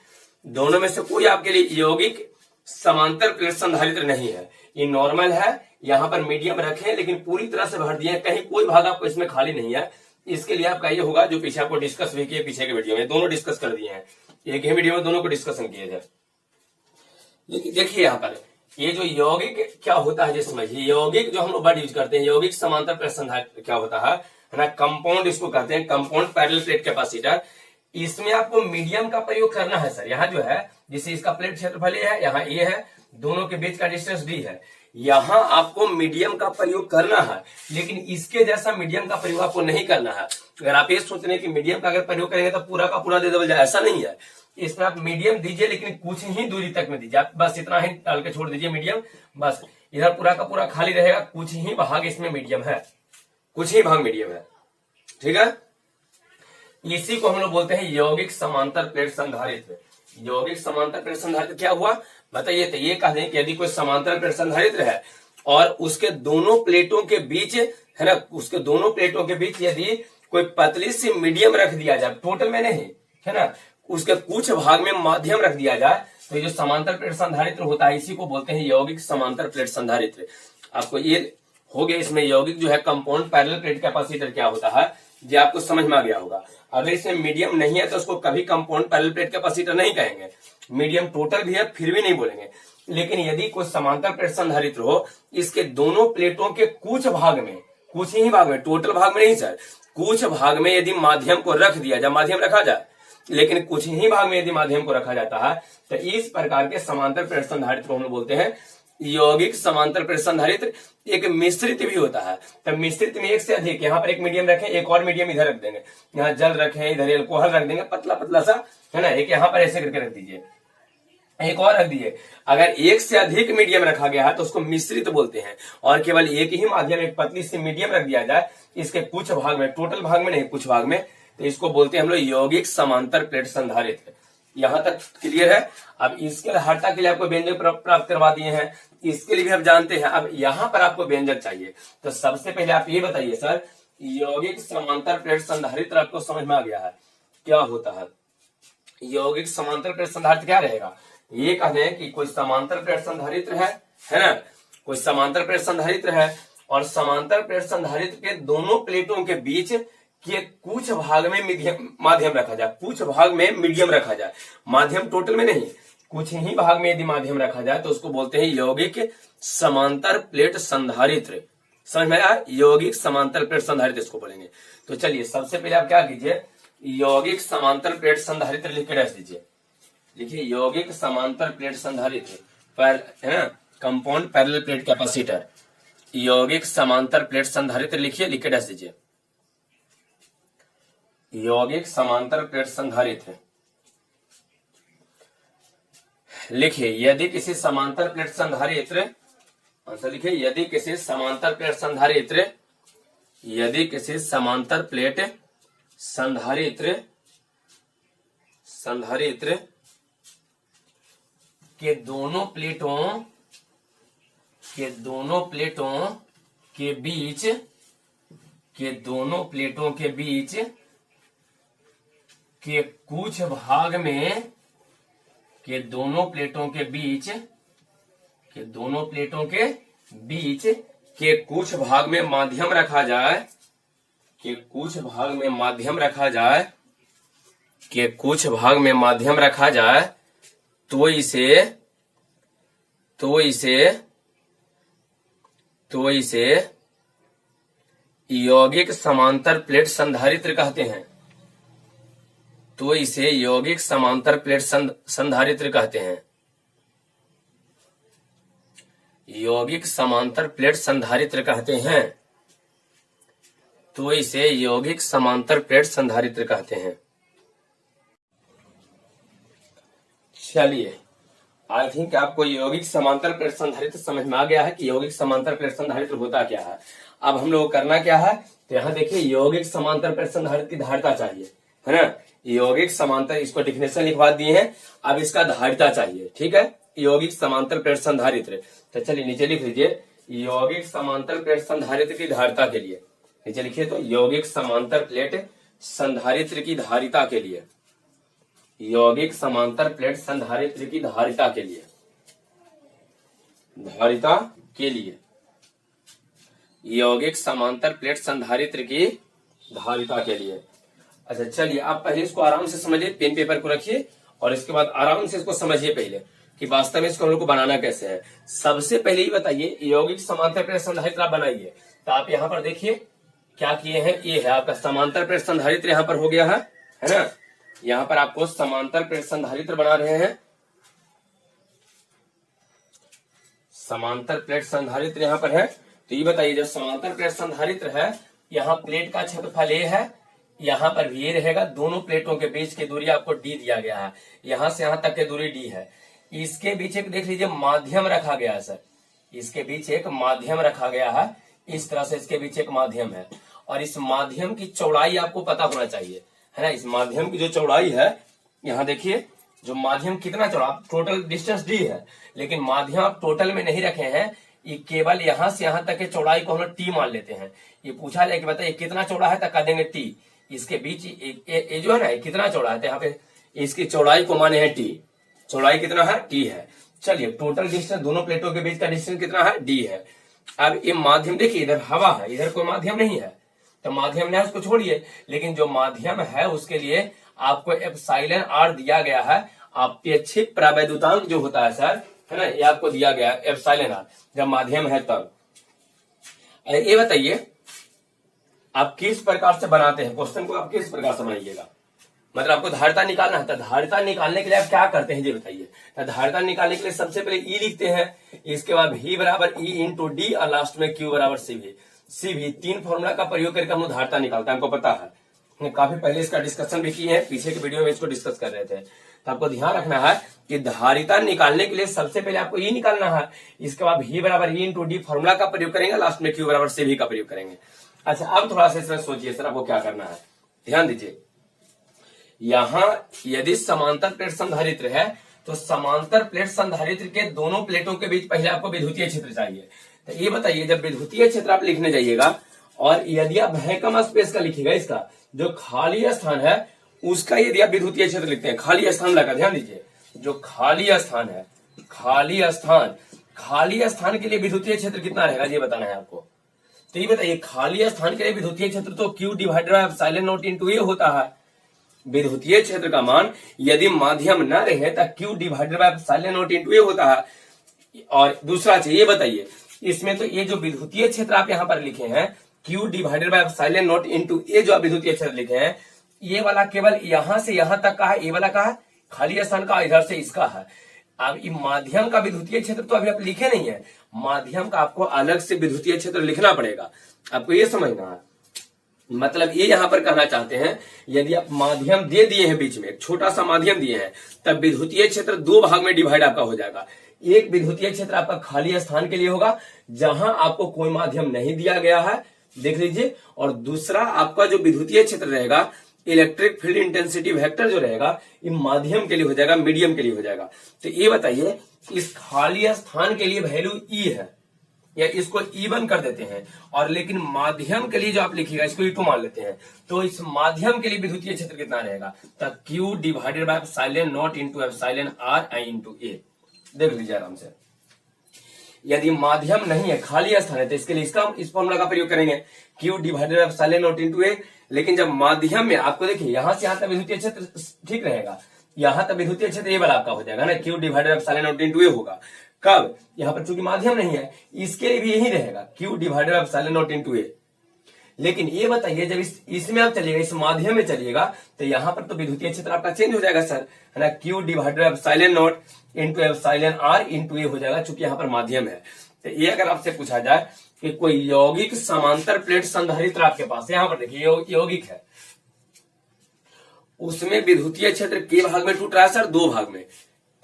दोनों में से कोई आपके लिए यौगिक समांतर प्लेट संधारित्र नहीं है, ये नॉर्मल है, यहाँ पर मीडियम रखे लेकिन पूरी तरह से भर दिए, कहीं कोई भाग आपको इसमें खाली नहीं है। इसके लिए आपका ये होगा, जो पीछे आपको डिस्कस भी किए, पीछे के वीडियो में दोनों डिस्कस कर दिए हैं, एक ही वीडियो में दोनों को डिस्कशन किए थे। लेकिन देखिए यहाँ पर ये जो यौगिक क्या होता है, जिसमें यौगिक जो हम लोग वर्ड यूज करते हैं, यौगिक समांतर प्लेट संधारित्र क्या होता है ना, कंपाउंड इसको कहते हैं, कंपाउंड पैरेलल प्लेट कैपेसिटर। इसमें आपको मीडियम का प्रयोग करना है सर। यहाँ जो है, जिसे इसका प्लेट क्षेत्रफल ए है, यहाँ ए है, दोनों के बीच का डिस्टेंस डी है, यहाँ आपको मीडियम का प्रयोग करना है, लेकिन इसके जैसा मीडियम का प्रयोग आपको नहीं करना है। अगर आप ये सोच रहे हैं कि मीडियम का अगर प्रयोग करेंगे तो पूरा का पूरा दे दे, ऐसा नहीं है। इसमें आप मीडियम दीजिए, लेकिन कुछ ही दूरी तक में दीजिए, आप बस इतना ही डाल के छोड़ दीजिए मीडियम, बस इधर पूरा का पूरा खाली रहेगा, कुछ ही भाग इसमें मीडियम है, कुछ ही भाग मीडियम है। ठीक है, इसी को हम लोग बोलते हैं यौगिक समांतर प्लेट संधारित्र। यौगिक समांतर प्लेट संधारित्र क्या हुआ बताइए, तो ये कह दें कि यदि कोई समांतर प्लेट संधारित्र है और उसके दोनों प्लेटों के बीच, है ना, उसके दोनों प्लेटों के बीच यदि कोई पतली सी मीडियम रख दिया जाए, टोटल में नहीं, है ना, उसके कुछ भाग में माध्यम रख दिया जाए, तो ये जो समांतर प्लेट संधारित्र होता है, इसी को बोलते हैं यौगिक समांतर प्लेट संधारित्र। आपको ये हो गया, इसमें यौगिक जो है कंपाउंड पैरेलल प्लेट कैपेसिटर क्या होता है, ये आपको समझ में आ गया होगा। अगर इसमें मीडियम नहीं है तो उसको कभी कंपाउंड पैरेलल प्लेट कैपेसिटर नहीं कहेंगे, मीडियम टोटल भी है फिर भी नहीं बोलेंगे। लेकिन यदि कोई समांतर प्लेट संधारित्र हो, इसके दोनों प्लेटों के कुछ भाग में, कुछ ही भाग में, टोटल भाग में नहीं सर, कुछ भाग में यदि माध्यम को रख दिया जाए, माध्यम रखा जाए, लेकिन कुछ ही भाग में यदि माध्यम को रखा जाता है, तो इस प्रकार के समांतर प्लेट संधारित्र को हम लोग बोलते हैं यौगिक समांतर प्लेट संधारित्र एक मिश्रित भी होता है। तो मिश्रित में एक से अधिक, यहाँ पर एक मीडियम रखें, एक और मीडियम इधर रख देंगे, यहाँ जल रखें, इधर एल्कोहल रख देंगे, पतला पतला सा, है ना, एक यहाँ पर ऐसे करके रख दीजिए, एक और रख दिए। अगर एक से अधिक मीडियम रखा गया है तो उसको मिश्रित बोलते हैं, और केवल एक ही माध्यम, एक पतली सी मीडियम रख दिया जाए इसके कुछ भाग में, टोटल भाग में नहीं, कुछ भाग में, तो इसको बोलते हैं हम लोग यौगिक समांतर प्लेट संधारित्र। यहां तक क्लियर है। अब इसके धारिता के लिए आपको व्यंजक प्राप्त करवा दिए हैं, इसके लिए भी आप जानते हैं। अब यहां पर आपको व्यंजक चाहिए, तो सबसे पहले आप ये बताइए सर, यौगिक समांतर प्लेट संधारित्र आपको समझ में आ गया है क्या होता है? यौगिक समांतर प्लेट संधारित्र क्या रहेगा? ये कहते हैं कि कोई समांतर प्लेट संधारित्र है ना, कोई समांतर प्लेट संधारित्र है, और समांतर प्लेट संधारित्र के दोनों प्लेटों के बीच के कुछ भाग में माध्यम रखा जाए, कुछ भाग में मीडियम रखा जाए, माध्यम टोटल में नहीं, कुछ ही भाग में यदि माध्यम रखा जाए तो उसको बोलते हैं यौगिक समांतर प्लेट संधारित्र। समझ में आया? यौगिक समांतर प्लेट संधारित्र इसको बोलेंगे। तो चलिए सबसे पहले आप क्या कीजिए, यौगिक समांतर प्लेट संधारित्र लिख के रख दीजिए। देखिए यौगिक समांतर प्लेट संधारित्र पर, है ना, कंपाउंड पैरेलल प्लेट कैपेसिटर, यौगिक समांतर प्लेट संधारित्र लिखिए, लिख के रख दीजिए। यौगिक समांतर प्लेट संधारित्र लिखिए, यदि किसी समांतर प्लेट संधारित्र, आंसर लिखिए, यदि किसी समांतर प्लेट संधारित्र, यदि किसी समांतर प्लेट संधारित्र के दोनों प्लेटों के बीच के कुछ भाग में, के दोनों प्लेटों के बीच के कुछ भाग में माध्यम रखा जाए, के कुछ भाग में माध्यम रखा जाए, तो इसे यौगिक समांतर प्लेट संधारित्र कहते हैं। तो इसे यौगिक समांतर प्लेट संधारित्र कहते हैं। यौगिक समांतर प्लेट संधारित्र कहते हैं। तो इसे यौगिक समांतर प्लेट संधारित्र कहते हैं। चलिए, आई थिंक आपको यौगिक समांतर प्लेट संधारित्र समझ में आ गया है कि यौगिक समांतर प्लेट संधारित्र होता क्या है। अब हम लोग करना क्या है, तो यहाँ देखिए यौगिक समांतर प्लेट संधारित्र की धारिता चाहिए, है ना। यौगिक समांतर, इसको डिफिनेशन लिखवा दिए हैं, अब इसका धारिता चाहिए, ठीक है। यौगिक समांतर प्लेट संधारित्र, तो चलिए नीचे लिख लीजिए, यौगिक समांतर प्लेट संधारित्र की धारिता के लिए, नीचे लिखिए तो यौगिक समांतर प्लेट संधारित्र की धारिता के लिए, यौगिक समांतर प्लेट संधारित्र की धारिता के लिए, यौगिक समांतर प्लेट संधारित्र की धारिता के लिए। अच्छा चलिए, आप पहले इसको आराम से समझिए, पेन पेपर को रखिए और इसके बाद आराम से इसको समझिए पहले कि वास्तव में इसको हम लोग को बनाना कैसे है। सबसे पहले ही बताइए, यौगिक समांतर प्लेट संधारित्र आप बनाइए। तो आप यहाँ पर देखिए क्या किए हैं, ये है आपका समांतर प्लेट संधारित्र, यहाँ पर हो गया है ना। यहाँ पर आपको समांतर प्लेट संधारित्र बना रहे हैं, समांतर प्लेट संधारित्र यहाँ पर है। तो ये बताइए, जब समांतर प्लेट संधारित्र है, यहाँ प्लेट का क्षेत्रफल ए है, यहाँ पर भी ये रहेगा, दोनों प्लेटों के बीच की दूरी आपको डी दिया गया है, यहाँ से यहाँ तक की दूरी डी है। इसके बीच एक देख लीजिए माध्यम रखा गया है सर, इसके बीच एक माध्यम रखा गया है, इस तरह से इसके बीच एक माध्यम है, और इस माध्यम की चौड़ाई आपको पता होना चाहिए, है ना। इस माध्यम की जो चौड़ाई है, यहाँ देखिए जो माध्यम कितना चौड़ा, टोटल डिस्टेंस डी है, लेकिन माध्यम आप टोटल में नहीं रखे हैं, ये केवल यहाँ से यहाँ तक के चौड़ाई को हम लोग टी मान लेते हैं। ये पूछा जाए कि बताइए कितना चौड़ा है, तो कह देंगे टी। इसके बीच ये जो है ना, कितना चौड़ा है, तो यहाँ पे इसकी चौड़ाई को माने हैं टी, चौड़ाई कितना है, टी है। चलिए, टोटल डिस्टेंस दोनों प्लेटों के बीच का डिस्टेंस कितना है, डी है। अब ये माध्यम देखिए, इधर हवा है, इधर कोई माध्यम नहीं है, तो माध्यम नहीं है उसको छोड़िए, लेकिन जो माध्यम है उसके लिए आपको एप्सिलॉन आर दिया गया है, अपेक्षित प्रावैधुतांक जो होता है सर, है ना, ये आपको दिया गया है एप्सिलॉन आर, जब माध्यम है तब। ये बताइए आप किस प्रकार से बनाते हैं, क्वेश्चन को आप किस प्रकार से बनाइएगा। मतलब आपको धारिता निकालना है। तो धारिता निकालने के लिए आप क्या करते हैं ये बताइए। तो धारिता निकालने के लिए सबसे पहले ई लिखते हैं, इसके बाद V बराबर ई इंटू डी और लास्ट में Q बराबर CV। तीन फॉर्मूला का प्रयोग करके हम लोग धारिता निकालते हैं, हमको पता है, काफी पहले इसका डिस्कशन भी किए हैं, पीछे के वीडियो में इसको डिस्कस कर रहे थे। तो आपको ध्यान रखना है कि धारिता निकालने के लिए सबसे पहले आपको ई निकालना है, इसके बाद V बराबर ई इंटू डी फॉर्मूला का प्रयोग करेंगे, लास्ट में Q बराबर CV का प्रयोग करेंगे। अच्छा, अब थोड़ा सा इसमें सोचिए सर, आपको क्या करना है, ध्यान दीजिए। यहां यदि समांतर प्लेट संधारित्र है तो समांतर प्लेट संधारित्र के दोनों प्लेटों के बीच पहले आपको विद्युतीय क्षेत्र चाहिए। तो ये बताइए, जब विद्युतीय क्षेत्र आप लिखने जाइएगा और यदि आप वैक्यूम स्पेस का लिखिएगा, इसका जो खाली स्थान है उसका यदि आप विद्युतीय क्षेत्र लिखते हैं, खाली स्थान लगा, ध्यान दीजिए, जो खाली स्थान है, खाली स्थान के लिए विद्युतीय क्षेत्र कितना रहेगा ये बताना है आपको। तो ये बताइए, खाली स्थान के लिए विद्युतीय क्षेत्र तो Q divided by epsilon not into A होता है। विद्युतीय क्षेत्र का मान यदि माध्यम न रहे तो Q divided by epsilon not into A होता है। और दूसरा चीज ये बताइए, इसमें तो ये जो विद्युतीय क्षेत्र आप यहाँ पर लिखे हैं Q divided by epsilon not into A, जो आप विद्युतीय क्षेत्र लिखे हैं, ये वाला केवल यहां से यहां तक का है, ये वाला का है खाली स्थान का, इधर से इसका है। अब ये माध्यम का विद्युतीय क्षेत्र तो अभी आप लिखे नहीं है, माध्यम का आपको अलग से विद्युतीय क्षेत्र लिखना पड़ेगा, आपको ये समझना है। मतलब ये यहां पर कहना चाहते हैं, यदि आप माध्यम दे दिए हैं, बीच में एक छोटा सा माध्यम दिए हैं, तब विद्युतीय क्षेत्र दो भाग में डिवाइड आपका हो जाएगा। एक विद्युतीय क्षेत्र आपका खाली स्थान के लिए होगा जहां आपको कोई माध्यम नहीं दिया गया है, देख लीजिए, और दूसरा आपका जो विद्युतीय क्षेत्र रहेगा, इलेक्ट्रिक फील्ड इंटेंसिटी वेक्टर जो रहेगा, ये माध्यम के लिए हो जाएगा, मीडियम के लिए हो जाएगा। तो ये बताइए, इस खाली स्थान के लिए वैल्यू ई है, या इसको E1 कर देते हैं, और लेकिन माध्यम के लिए जो आप लिखिएगा इसको E2 मान लेते हैं। तो इस माध्यम के लिए विद्युतीय क्षेत्र कितना रहेगा, तो Q divided by epsilon not into epsilon R I into A. देख लीजिए आराम से, यदि माध्यम नहीं है, खाली स्थान है, तो इसके लिए इस फॉर्मूला का प्रयोग करेंगे, Q divided by epsilon not into A. लेकिन जब माध्यम में आपको देखिए यहां से यहां तक विद्युतीय क्षेत्र ठीक रहेगा, यहां तक विद्युतीय क्षेत्र ये वाला आपका हो जाएगा ना, Q divided by epsilon not into A होगा। कब, यहां पर चूंकि माध्यम नहीं है, इसके लिए भी यही रहेगा, Q divided by epsilon not into A. लेकिन ये बताइए, जब इसमें आप चलिएगा, इस माध्यम में चलिएगा, तो यहां पर तो विद्युतीय क्षेत्र आपका चेंज हो जाएगा सर, है ना, Q divided by epsilon not into epsilon R into A हो जाएगा, चूंकि यहां पर माध्यम है। तो ये अगर आपसे पूछा जाए कि कोई यौगिक समांतर प्लेट संधारित्र आपके पास, यहां पर देखिए यौगिक है, उसमें विद्युतीय क्षेत्र के भाग में टूट रहा है सर, दो भाग में,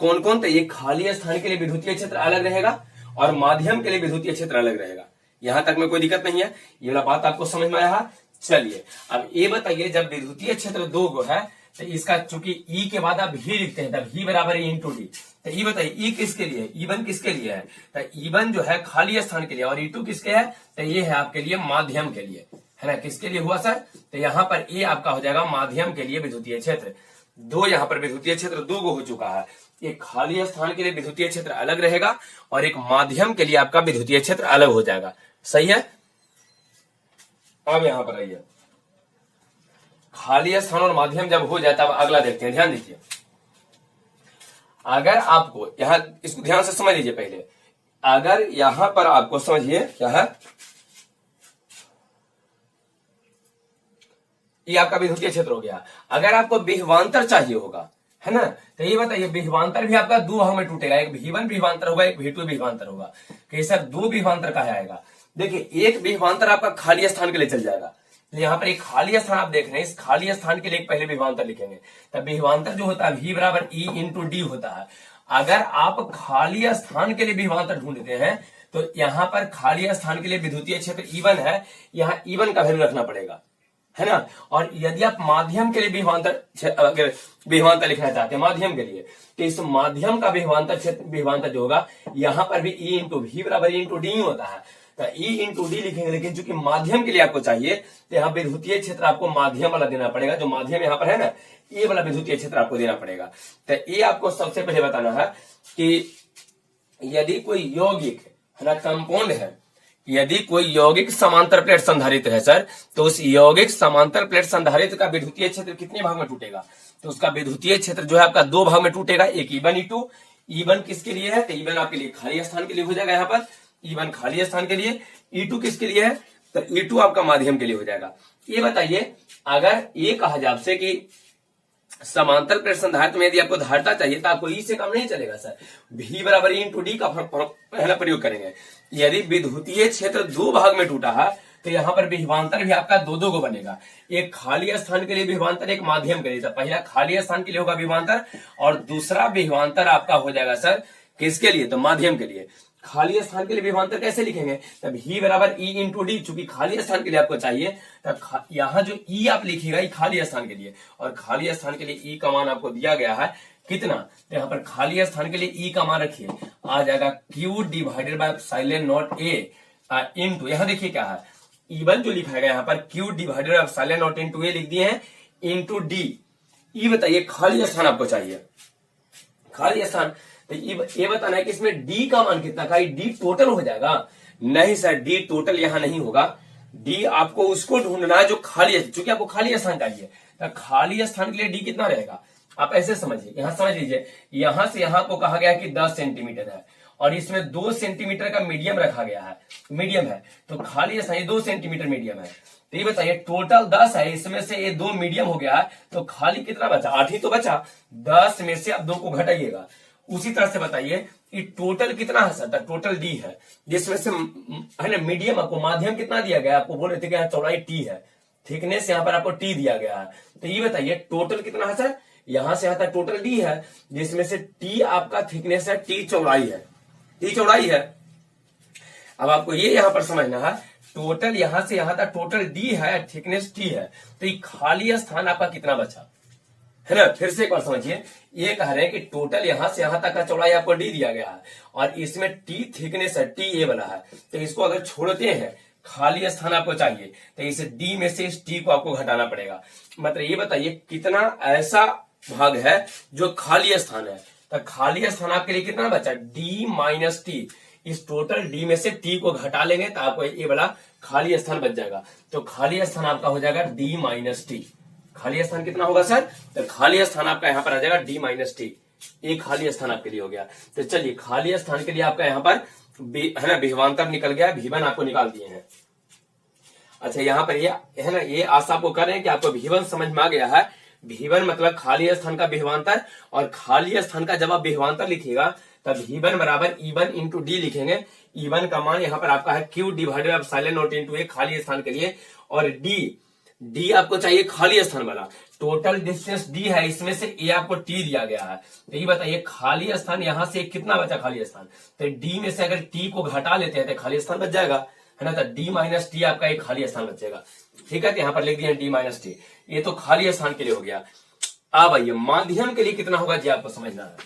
कौन कौन, तो ये खाली स्थान के लिए विद्युतीय क्षेत्र अलग रहेगा और माध्यम के लिए विद्युतीय क्षेत्र अलग रहेगा। यहां तक में कोई दिक्कत नहीं है, ये वाला बात आपको समझ में आया। चलिए अब ये बताइए, जब विद्युतीय क्षेत्र दो गो है, तो इसका चूंकि ई के बाद आप भी लिखते हैं, तब ही बराबर ई इंटू डी। तो ये बताइए, ई किसके लिए है, E1 किसके लिए है, तो E1 जो है खाली स्थान के लिए, और E2 किसके है, तो ये है आपके लिए माध्यम के लिए, है ना, किसके लिए हुआ सर, तो यहाँ पर ए आपका हो जाएगा माध्यम के लिए विद्युतीय क्षेत्र। दो यहाँ पर विद्युतीय क्षेत्र दो गो हो चुका है, एक खाली स्थान के लिए विद्युतीय क्षेत्र अलग रहेगा और एक माध्यम के लिए आपका विद्युतीय क्षेत्र अलग हो जाएगा, सही है। अब यहां पर आइए, खाली स्थान और माध्यम जब हो जाए तब अगला देखते हैं, ध्यान दीजिए। अगर आपको यहां, इसको ध्यान से समझ लीजिए पहले, अगर यहां पर आपको समझिए क्या है, ये आपका विद्युतीय क्षेत्र हो गया। अगर आपको विभवांतर चाहिए होगा, है ना, तो ये बताइए, विभवांतर भी आपका दो भाग में टूटेगा, एक V1 विभवांतर होगा, एक V2 विभवांतर होगा। कि सर दो विभवांतर कहा आएगा, देखिए एक विभवांतर आपका खाली स्थान के लिए चल जाएगा, यहाँ पर एक खाली स्थान आप देख रहे हैं, इस खाली स्थान के लिए एक पहले विभवांतर लिखेंगे, तब विभवांतर जो होता है V बराबर E इंटू डी होता है। अगर आप खाली स्थान के लिए विभवांतर ढूंढते हैं, तो यहाँ पर खाली स्थान के लिए विद्युतीय क्षेत्र E1 है, यहाँ E1 का वैल्यू रखना पड़ेगा, है ना। और यदि आप माध्यम के लिए विभवांतर लिखना चाहते हैं, माध्यम के लिए, तो इस माध्यम का विभवांतर जो होगा, यहाँ पर भी E इंटू V बराबर E इंटू डी होता है, तो E इंटू डी लिखेंगे। लेकिन चूंकि माध्यम के लिए आपको चाहिए, तो यहाँ विद्युतीय क्षेत्र आपको माध्यम वाला देना पड़ेगा, जो माध्यम यहाँ पर है ना, ये वाला विद्युतीय क्षेत्र आपको देना पड़ेगा। तो ये आपको सबसे पहले बताना है कि यदि कोई यौगिक है ना, कंपाउंड है, यदि कोई यौगिक समांतर प्लेट संधारित्र है सर, तो उस यौगिक समांतर प्लेट संधारित्र का विद्युतीय क्षेत्र कितने भाग में टूटेगा, तो उसका विद्युतीय क्षेत्र जो है आपका दो भाग में टूटेगा, एक E1 E2। E1 किसके लिए है, तो E1 आपके लिए खाली स्थान के लिए हो जाएगा, यहाँ पर E1 खाली स्थान के लिए, E2 किसके लिए है, तो E2 आपका माध्यम के लिए हो जाएगा। ये बताइए, अगर ये कहा जाए आपसे कि समांतर प्लेट संधारित्र में यदि आपको धारिता चाहिए तो आपको ई से काम नहीं चलेगा सर, V बराबर ई इंटू डी का पहला प्रयोग करेंगे। यदि विद्युतीय क्षेत्र दो भाग में टूटा है तो यहाँ पर विभवांतर भी आपका दो दो को बनेगा, एक खाली स्थान के लिए विभवांतर, एक माध्यम के लिए। तो पहला खाली स्थान के लिए होगा विभवांतर और दूसरा विभवांतर आपका हो जाएगा सर किसके लिए, तो माध्यम के लिए। खाली स्थान के लिए विभवांतर कैसे लिखेंगे, तब ही बराबर ई इंटू डी, चूंकि खाली स्थान के लिए आपको चाहिए तब यहाँ जो ई आप लिखिएगा ये खाली स्थान के लिए, और खाली स्थान के लिए ई का मान आपको दिया गया है कितना, तो यहाँ पर खाली स्थान के लिए ई का मान रखिए, आ जाएगा Q divided by epsilon not a into, यहाँ देखिए क्या है E1 जो लिखा गया यहाँ पर Q divided by epsilon not into A लिख दिए हैं इंटू डी। ई बताइए खाली स्थान आपको चाहिए, खाली स्थान, तो ये बताना है कि इसमें डी का मान कितना का, डी टोटल हो जाएगा, नहीं सर डी टोटल यहां नहीं होगा, डी आपको उसको ढूंढना है जो खाली है, क्योंकि आपको खाली स्थान चाहिए, तो खाली स्थान के लिए डी कितना रहेगा, आप ऐसे समझिए, यहां समझ लीजिए, यहां से यहां को कहा गया कि 10 सेंटीमीटर है और इसमें 2 सेंटीमीटर का मीडियम रखा गया है, मीडियम है तो खाली स्थान 2 सेंटीमीटर मीडियम है, तो ये बताइए टोटल 10 है, इसमें से ये 2 मीडियम हो गया है तो खाली कितना बचा, 8 ही तो बचा, 10 में से आप 2 को घटाइएगा। उसी तरह से बताइए कि टोटल कितना है सर, टोटल डी है, जिसमें से है ना मीडियम आपको माध्यम कितना दिया गया, आपको बोल रहे थे कि यहाँ चौड़ाई टी है, थिकनेस यहाँ पर आपको टी दिया गया है, तो ये बताइए टोटल कितना है सर, यहां से आता टोटल डी है, जिसमें से टी आपका थिकनेस है, टी चौड़ाई है, टी चौड़ाई है। अब आपको ये यहां पर समझना है टोटल यहां से यहां तक टोटल डी है, थिकनेस टी है, तो ये खाली स्थान आपका कितना बचा है ना, फिर से एक बार समझिए, ये कह रहे हैं कि टोटल यहां से यहां तक का चौड़ाई आपको डी दिया गया है और इसमें टी थिकनेस है, टी ए वाला है, तो इसको अगर छोड़ते हैं खाली स्थान आपको चाहिए तो इसे डी में से इस टी को आपको घटाना पड़ेगा। मतलब ये बताइए कितना ऐसा भाग है जो खाली स्थान है, तो खाली स्थान आपके लिए कितना बचा, डी माइनस टी, इस टोटल डी में से टी को घटा लेंगे तो आपको ये वाला खाली स्थान बच जाएगा, तो खाली स्थान आपका हो जाएगा डी माइनस टी। खाली स्थान कितना होगा सर, तो खाली स्थान आपका यहाँ पर आ जाएगा डी माइनस टी, एक खाली स्थान आपके लिए हो गया। तो चलिए खाली स्थान के लिए आपका यहाँ पर है ना विभवांतर निकल गया, V1 आपको निकाल दिए हैं। अच्छा यहाँ पर ये है ना, ये आशा आपको कर रहे हैं कि आपको V1 समझ में आ गया है। V1 मतलब खाली स्थान का विभवांतर, और खाली स्थान का जब आप विभवांतर लिखिएगा तब V1 बराबर E1 इंटू डी लिखेंगे। E1 का मान यहाँ पर आपका है Q divided by epsilon not into A खाली स्थान के लिए, और डी आपको चाहिए खाली स्थान वाला, टोटल डिस्टेंस डी है, इसमें से ए आपको टी दिया गया है, तो ये बताइए खाली स्थान यहां से कितना बचा खाली स्थान, तो डी में से अगर टी को घटा लेते हैं तो खाली स्थान बच जाएगा है ना, तो डी माइनस टी आपका एक खाली स्थान बचेगा। ठीक है, तो यहाँ पर लिख दिया डी माइनस टी, ये तो खाली स्थान के लिए हो गया। अब आइए माध्यम के लिए कितना होगा जी आपको समझना है,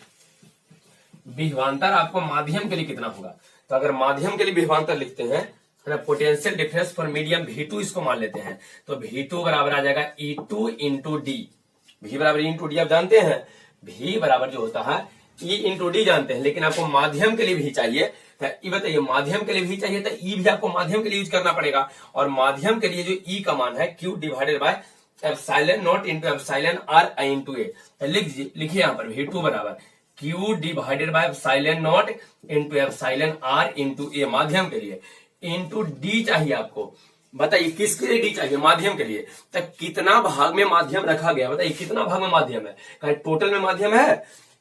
विभवांतर आपको माध्यम के लिए कितना होगा, तो अगर माध्यम के लिए विभवांतर लिखते हैं potential difference for medium V2 इसको मान लेते हैं, तो V2 बराबर आ जाएगा E2 इंटू डी, V बराबर इंटू डी आप जानते हैं, V बराबर जो होता है E इंटू डी जानते हैं, लेकिन आपको माध्यम के लिए भी चाहिए, तो ये बताइए माध्यम के लिए भी चाहिए तो E भी आपको माध्यम के लिए यूज करना पड़ेगा, और माध्यम के लिए जो E का मान है Q divided by epsilon not into epsilon are into A, लिखिए यहाँ पर V2 बराबर Q divided by epsilon not into epsilon are into A माध्यम के लिए, इंटू डी चाहिए आपको। बताइए किसके लिए डी चाहिए, माध्यम के लिए, तो कितना भाग में माध्यम रखा गया, बताइए कितना भाग में माध्यम है, कहीं टोटल में माध्यम है,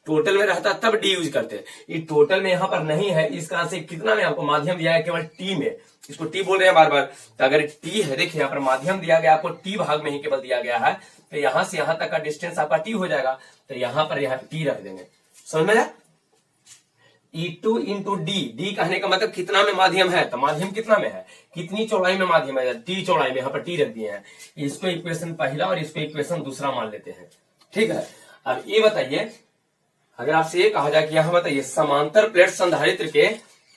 टोटल में रहता तब डी यूज करते, ये टोटल में यहाँ पर नहीं है, इस कारण से कितना में आपको माध्यम दिया है, केवल टी में, इसको टी बोल रहे हैं बार बार, तो अगर टी है देखिए यहाँ पर माध्यम दिया गया आपको टी भाग में ही केवल दिया गया है, तो यहां से यहां तक का डिस्टेंस आपका टी हो जाएगा, तो यहाँ पर यहाँ टी रख देंगे, समझ में आया। E2 इंटू डी कहने का मतलब कितना में माध्यम है, तो माध्यम कितना में है, कितनी चौड़ाई में माध्यम है, टी चौड़ाई में, यहाँ पर टी रख दिए हैं, इसको इक्वेशन पहला और इसको इक्वेशन दूसरा मान लेते हैं। ठीक है, अब ये बताइए अगर आपसे ये कहा जाए कि यहाँ बताइए समांतर प्लेट संधारित्र के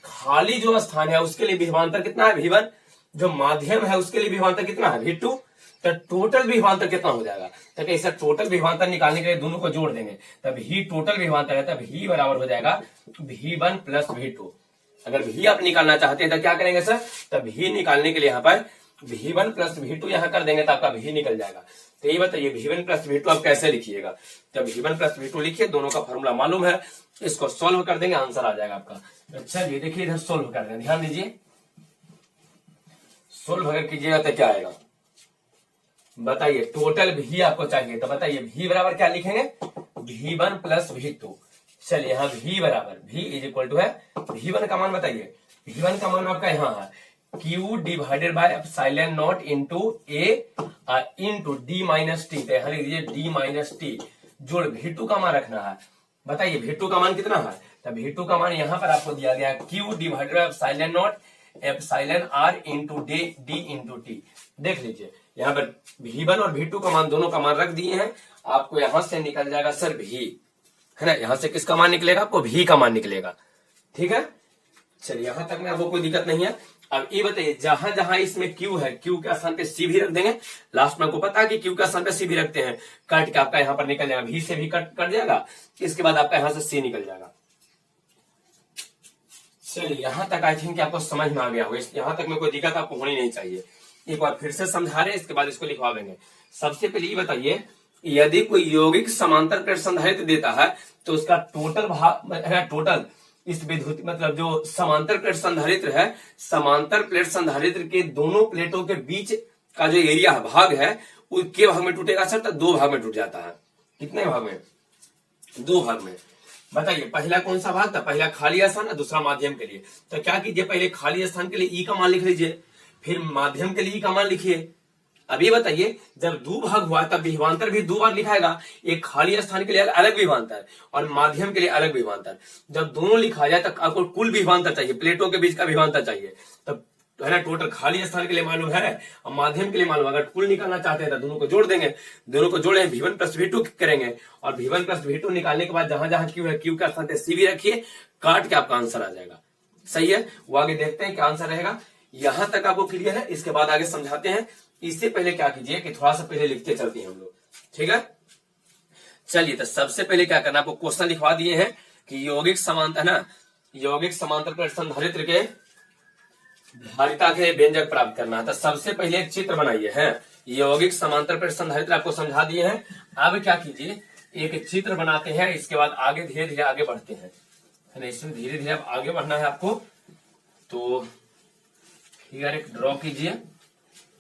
खाली जो स्थान है उसके लिए विभवांतर कितना है V1, जो माध्यम है उसके लिए विभवांतर कितना है V2, तो टोटल विभवांतर कितना हो जाएगा, तो कैसा टोटल विभवांतर निकालने के लिए दोनों को जोड़ देंगे, तब ही टोटल विभवांतर है, तब ही बराबर हो जाएगा V1 प्लस V2। अगर भी आप निकालना चाहते हैं तो क्या करेंगे सर, तब भी निकालने के लिए यहाँ पर V1 प्लस V2 यहाँ कर देंगे तो आपका भी निकल जाएगा। तो ये बताइए V1 प्लस V2 आप कैसे लिखिएगा, तब V1 प्लस V2 लिखिए, दोनों का फॉर्मूला मालूम है, इसको सोल्व कर देंगे आंसर आ जाएगा आपका। अच्छा ये देखिए इधर सोल्व कर देंगे, ध्यान दीजिए, सोल्व अगर कीजिएगा तो क्या आएगा, बताइए टोटल भी आपको चाहिए, तो बताइए भी बराबर क्या लिखेंगे, V1 प्लस V2। चलिए यहाँ V बराबर V इज इक्वल टू है V1 का मान बताइए, V1 का मान आपका यहाँ है Q divided by epsilon not into A into D minus T, तो यहाँ लिख दीजिए D माइनस टी जोड़ V2 का मान रखना है। बताइए V2 का मान कितना है, तो V2 का मान यहाँ पर आपको दिया गया है Q divided by epsilon not epsilon R into D into T. देख लीजिए यहाँ पर V1 और V2 का मान दोनों का मान रख दिए हैं, आपको यहां से निकल जाएगा सर V, है ना, यहां से किसका मान निकलेगा, आपको V का मान निकलेगा। ठीक है, चलिए यहां तक में आपको कोई दिक्कत नहीं है। अब ये बताइए जहां जहां इसमें Q है, Q के स्थान पे C भी रख देंगे, लास्ट में आपको पता है कि Q के स्थान पे C भी रखते हैं, कट के आपका यहाँ पर निकल जाएगा, V से भी कट जाएगा, इसके बाद आपका यहां से C निकल जाएगा। चलिए यहां तक आई थिंक आपको समझ में आ गया होगा, यहां तक में कोई दिक्कत आपको होनी नहीं चाहिए। एक बार फिर से समझा रहे हैं, इसके बाद इसको लिखवा देंगे। सबसे पहले ये बताइए, यदि कोई यौगिक समांतर प्लेट संधारित्र देता है तो उसका टोटल भाग है, टोटल इस विद्युत मतलब जो समांतर प्लेट संधारित्र है, समांतर प्लेट संधारित्र के दोनों प्लेटों के बीच का जो एरिया है, भाग है, वो के भाग में टूटेगा सर, तो 2 भाग में टूट जाता है। कितने भाग में, 2 भाग में। बताइए पहला कौन सा भाग था, पहला खाली स्थान और दूसरा माध्यम के लिए। तो क्या कीजिए, पहले खाली स्थान के लिए ई का मान लिख लीजिए, फिर माध्यम के लिए का मान लिखिए। अब ये बताइए जब 2 भाग हुआ तब विभवांतर भी 2 बार लिखाएगा, एक खाली स्थान के लिए अलग विभवांतर और माध्यम के लिए अलग विभवांतर। जब दोनों लिखा जाए तब आपको कुल विभवांतर चाहिए, प्लेटों के बीच का विभवांतर चाहिए, तब है ना, टोटल खाली स्थान के लिए मालूम है और माध्यम के लिए मालूम, अगर कुल निकालना चाहते हैं तो दोनों को जोड़ देंगे, दोनों को जोड़े V1 प्लस V2 करेंगे, और V1 प्लस V2 निकालने के बाद जहां जहां Q है, Q का स्थान पे C भी रखिए, काट के आपका आंसर आ जाएगा। सही है, वो आगे देखते हैं क्या आंसर रहेगा। यहां तक आपको क्लियर है, इसके बाद आगे समझाते हैं। इससे पहले क्या कीजिए कि थोड़ा सा पहले लिखते चलते हैं हम लोग, ठीक है। चलिए तो सबसे पहले क्या करना, आपको क्वेश्चन लिखवा दिए हैं कि यौगिक समांतर ना, यौगिक समांतर प्लेट संधारित्र के धारिता के व्यंजक प्राप्त करना है। तो सबसे पहले एक चित्र बनाइए, है यौगिक समांतर प्लेट संधारित्र आपको समझा दिए हैं। अब क्या कीजिए, एक चित्र बनाते हैं, इसके बाद आगे धीरे धीरे आगे बढ़ते हैं, है ना, इसमें धीरे धीरे अब आगे बढ़ना है आपको। तो फिगर एक ड्रॉ कीजिए,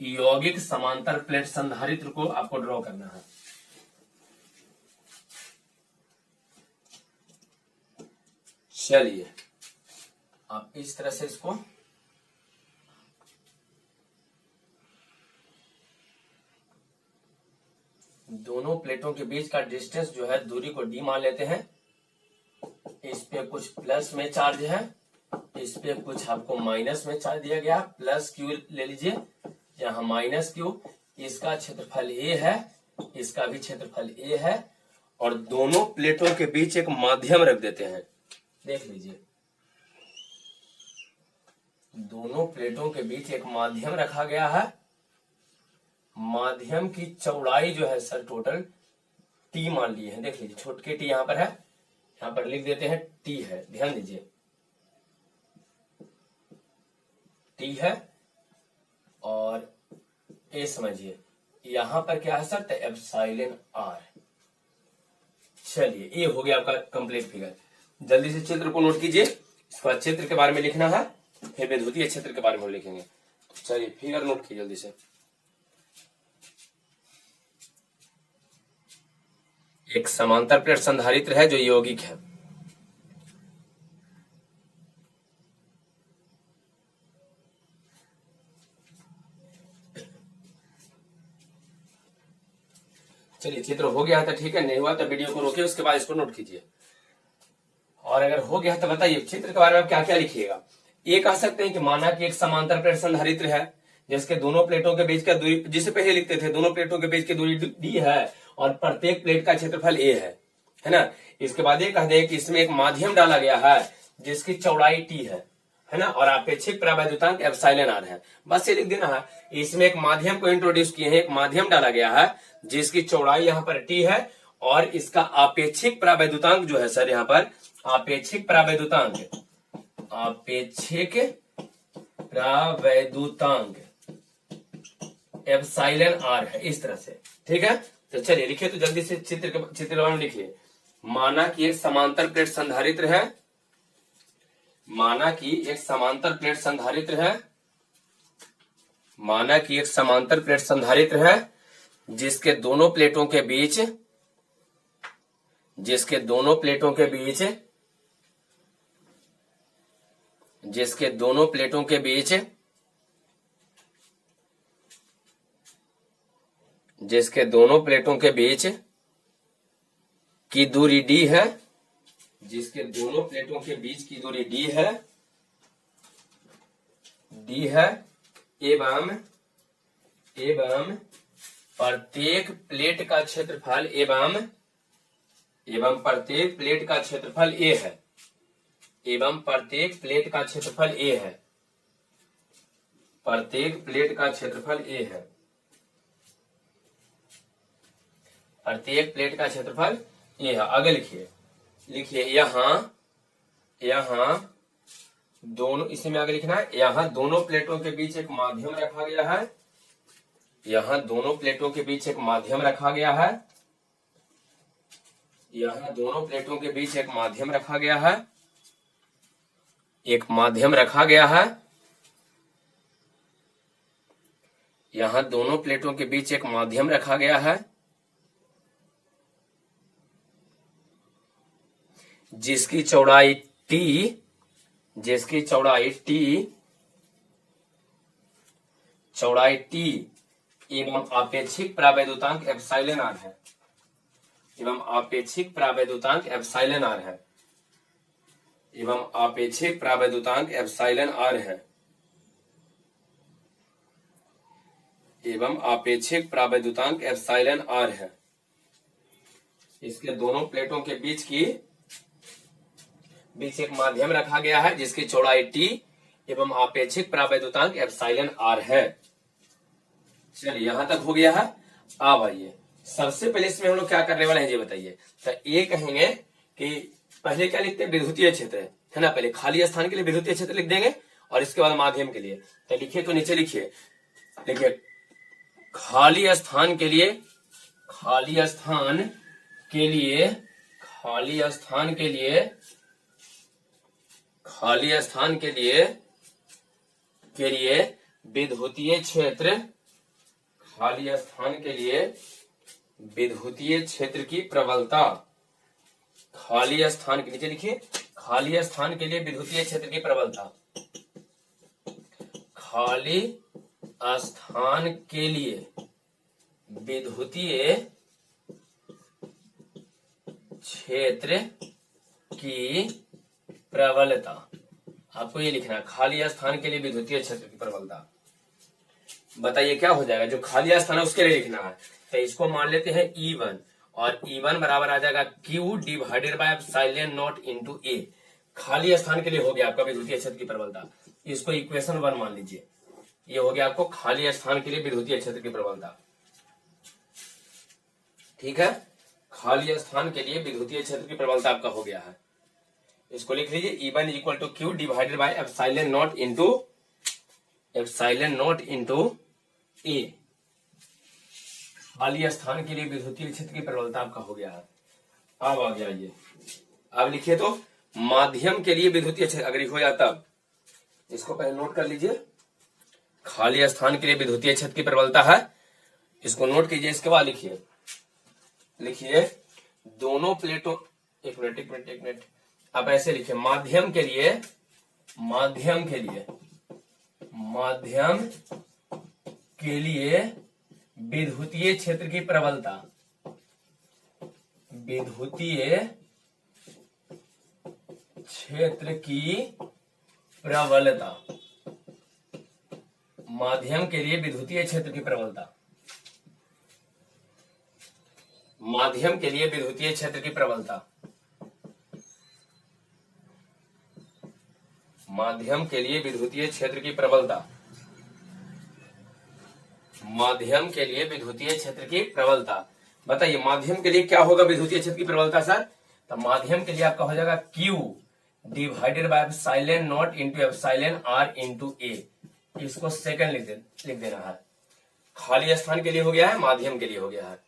यौगिक समांतर प्लेट संधारित्र को आपको ड्रॉ करना है। चलिए आप इस तरह से इसको दोनों प्लेटों के बीच का डिस्टेंस जो है, दूरी को d मान लेते हैं। इस पे कुछ प्लस में चार्ज है, इस पे कुछ आपको माइनस में चार्ज दिया गया, प्लस Q ले लीजिए, यहाँ माइनस Q, इसका क्षेत्रफल A है, इसका भी क्षेत्रफल A है, और दोनों प्लेटों के बीच एक माध्यम रख देते हैं। देख लीजिए दोनों प्लेटों के बीच एक माध्यम रखा गया है। माध्यम की चौड़ाई जो है सर टोटल T मान लिए हैं। देख लीजिए छोटके T यहाँ पर है, यहाँ पर लिख देते हैं T है, ध्यान दीजिए T है, और ए समझिए यहां पर क्या है सर, तो एप्सिलॉन R। चलिए ये हो गया आपका कंप्लीट फिगर। जल्दी से चित्र को नोट कीजिए, इसके बाद चित्र के बारे में लिखना है, फिर विद्युतीय क्षेत्र के बारे में लिखेंगे। चलिए फिगर नोट कीजिए जल्दी से। एक समांतर प्लेट संधारित्र है जो यौगिक है, चलिए चित्र हो गया तो ठीक है, नहीं हुआ तो वीडियो को रोकिए, उसके बाद इसको नोट कीजिए। और अगर हो गया तो बताइए चित्र के बारे में आप क्या क्या लिखिएगा। ये कह सकते हैं कि माना कि एक समांतर प्लेट संधारित्र है जिसके दोनों प्लेटों के बीच का दूरी, जिसे पहले लिखते थे, दोनों प्लेटों के बीच की दूरी d है और प्रत्येक प्लेट का क्षेत्रफल a है ना। इसके बाद ये कह दे कि इसमें एक माध्यम डाला गया है जिसकी चौड़ाई t है ना, और अपेक्षिक परावैद्युतांक एप्सिलॉन R है। बस ये लिख देना है। इसमें एक माध्यम को इंट्रोड्यूस किए हैं, एक माध्यम डाला गया है जिसकी चौड़ाई यहाँ पर t है, और इसका अपेक्षिक परावैद्युतांक जो है सर, यहाँ पर अपेक्षिक परावैद्युतांक, अपेक्षिक परावैद्युतांक एप्सिलॉन R है, इस तरह से। ठीक है, तो चलिए लिखिए तो जल्दी से चित्र में लिखिए। माना कि एक समांतर प्लेट संधारित्र है, माना कि एक समांतर प्लेट संधारित्र है, माना कि एक समांतर प्लेट संधारित्र है जिसके दोनों प्लेटों के बीच जिसके दोनों प्लेटों के बीच जिसके दोनों प्लेटों के बीच जिसके दोनों प्लेटों के बीच की दूरी d है, जिसके दोनों प्लेटों के बीच की दूरी d है एवं प्रत्येक प्लेट का क्षेत्रफल एवं प्रत्येक प्लेट का क्षेत्रफल a है, एवं प्रत्येक प्लेट का क्षेत्रफल a है, प्रत्येक प्लेट का क्षेत्रफल a है, प्रत्येक प्लेट का क्षेत्रफल a है। आगे लिखिए यहां दोनों, इसी में आगे लिखना है, यहां दोनों प्लेटों के बीच एक माध्यम रखा गया है, यहां दोनों प्लेटों के बीच एक माध्यम रखा गया है, यहां दोनों प्लेटों के बीच एक माध्यम रखा गया है, एक माध्यम रखा गया है, यहां दोनों प्लेटों के बीच एक माध्यम रखा गया है, जिसकी चौड़ाई t एवं आपेक्षिक प्रावैधुतांक एप्सिलॉन r है, एवं आपेक्षिक प्रावैधुतांक एप्सिलॉन r है, एवं आपेक्षिक प्रावैधुतांक एप्सिलॉन r है, एवं आपेक्षिक प्रावैधुतांक एप्सिलॉन r है। इसके दोनों प्लेटों के बीच एक माध्यम रखा गया है, जिसकी चौड़ाई t एवं आपेक्षिक प्रावैधुतांक एप्सिलॉन r है। चलिए यहां तक हो गया है। अब आइए सबसे पहले इसमें हम लोग क्या करने वाले हैं ये बताइए। तो ये कहेंगे कि पहले क्या लिखते हैं, विद्युतीय क्षेत्र है ना, पहले खाली स्थान के लिए विद्युतीय क्षेत्र लिख देंगे और इसके बाद माध्यम के लिए। तो लिखिए, तो नीचे लिखिए खाली स्थान के लिए विद्युतीय क्षेत्र, खाली स्थान के लिए विद्युतीय क्षेत्र की प्रबलता, खाली स्थान के नीचे लिखिए, खाली स्थान के लिए विद्युतीय क्षेत्र की प्रबलता, खाली स्थान के लिए विद्युतीय क्षेत्र की प्रबलता। आपको ये लिखना है, खाली स्थान के लिए विद्युतीय क्षेत्र की प्रबलता। बताइए क्या हो जाएगा, जो खाली स्थान है उसके लिए लिखना है। तो इसको मान लेते हैं E1, और E1 बराबर आ जाएगा Q divided by epsilon not into A। खाली स्थान के लिए हो गया आपका विद्युतीय क्षेत्र की प्रबलता। इसको इक्वेशन 1 मान लीजिए। ये हो गया आपको खाली स्थान के लिए विद्युतीय क्षेत्र की प्रबलता। ठीक है, खाली स्थान के लिए विद्युतीय क्षेत्र की प्रबलता आपका हो गया है। इसको लिख लीजिए, E1 equal to Q divided by epsilon not into A। खाली स्थान के लिए विद्युतीय क्षेत्र की प्रबलता आपका हो गया है। अब आ गया ये, अब लिखिए तो माध्यम के लिए विद्युतीय क्षेत्र अगर हो जाता, इसको पहले नोट कर लीजिए। खाली स्थान के लिए विद्युतीय क्षेत्र की प्रबलता है, इसको नोट कीजिए। इसके बाद लिखिए दोनों प्लेटों, एक मिनट, आप ऐसे लिखिए, माध्यम के लिए विद्युतीय क्षेत्र की प्रबलता, विद्युतीय क्षेत्र की प्रबलता, माध्यम के लिए विद्युतीय क्षेत्र की प्रबलता, माध्यम के लिए विद्युतीय क्षेत्र की प्रबलता, माध्यम के लिए विद्युतीय क्षेत्र की प्रबलता, माध्यम के लिए विद्युतीय क्षेत्र की प्रबलता। बताइए माध्यम के लिए क्या होगा विद्युतीय क्षेत्र की प्रबलता सर? तो माध्यम के लिए आपका हो जाएगा Q divided by epsilon not into epsilon r into A। इसको सेकंड लिख देना है। खाली स्थान के लिए हो गया है, माध्यम के लिए हो गया है।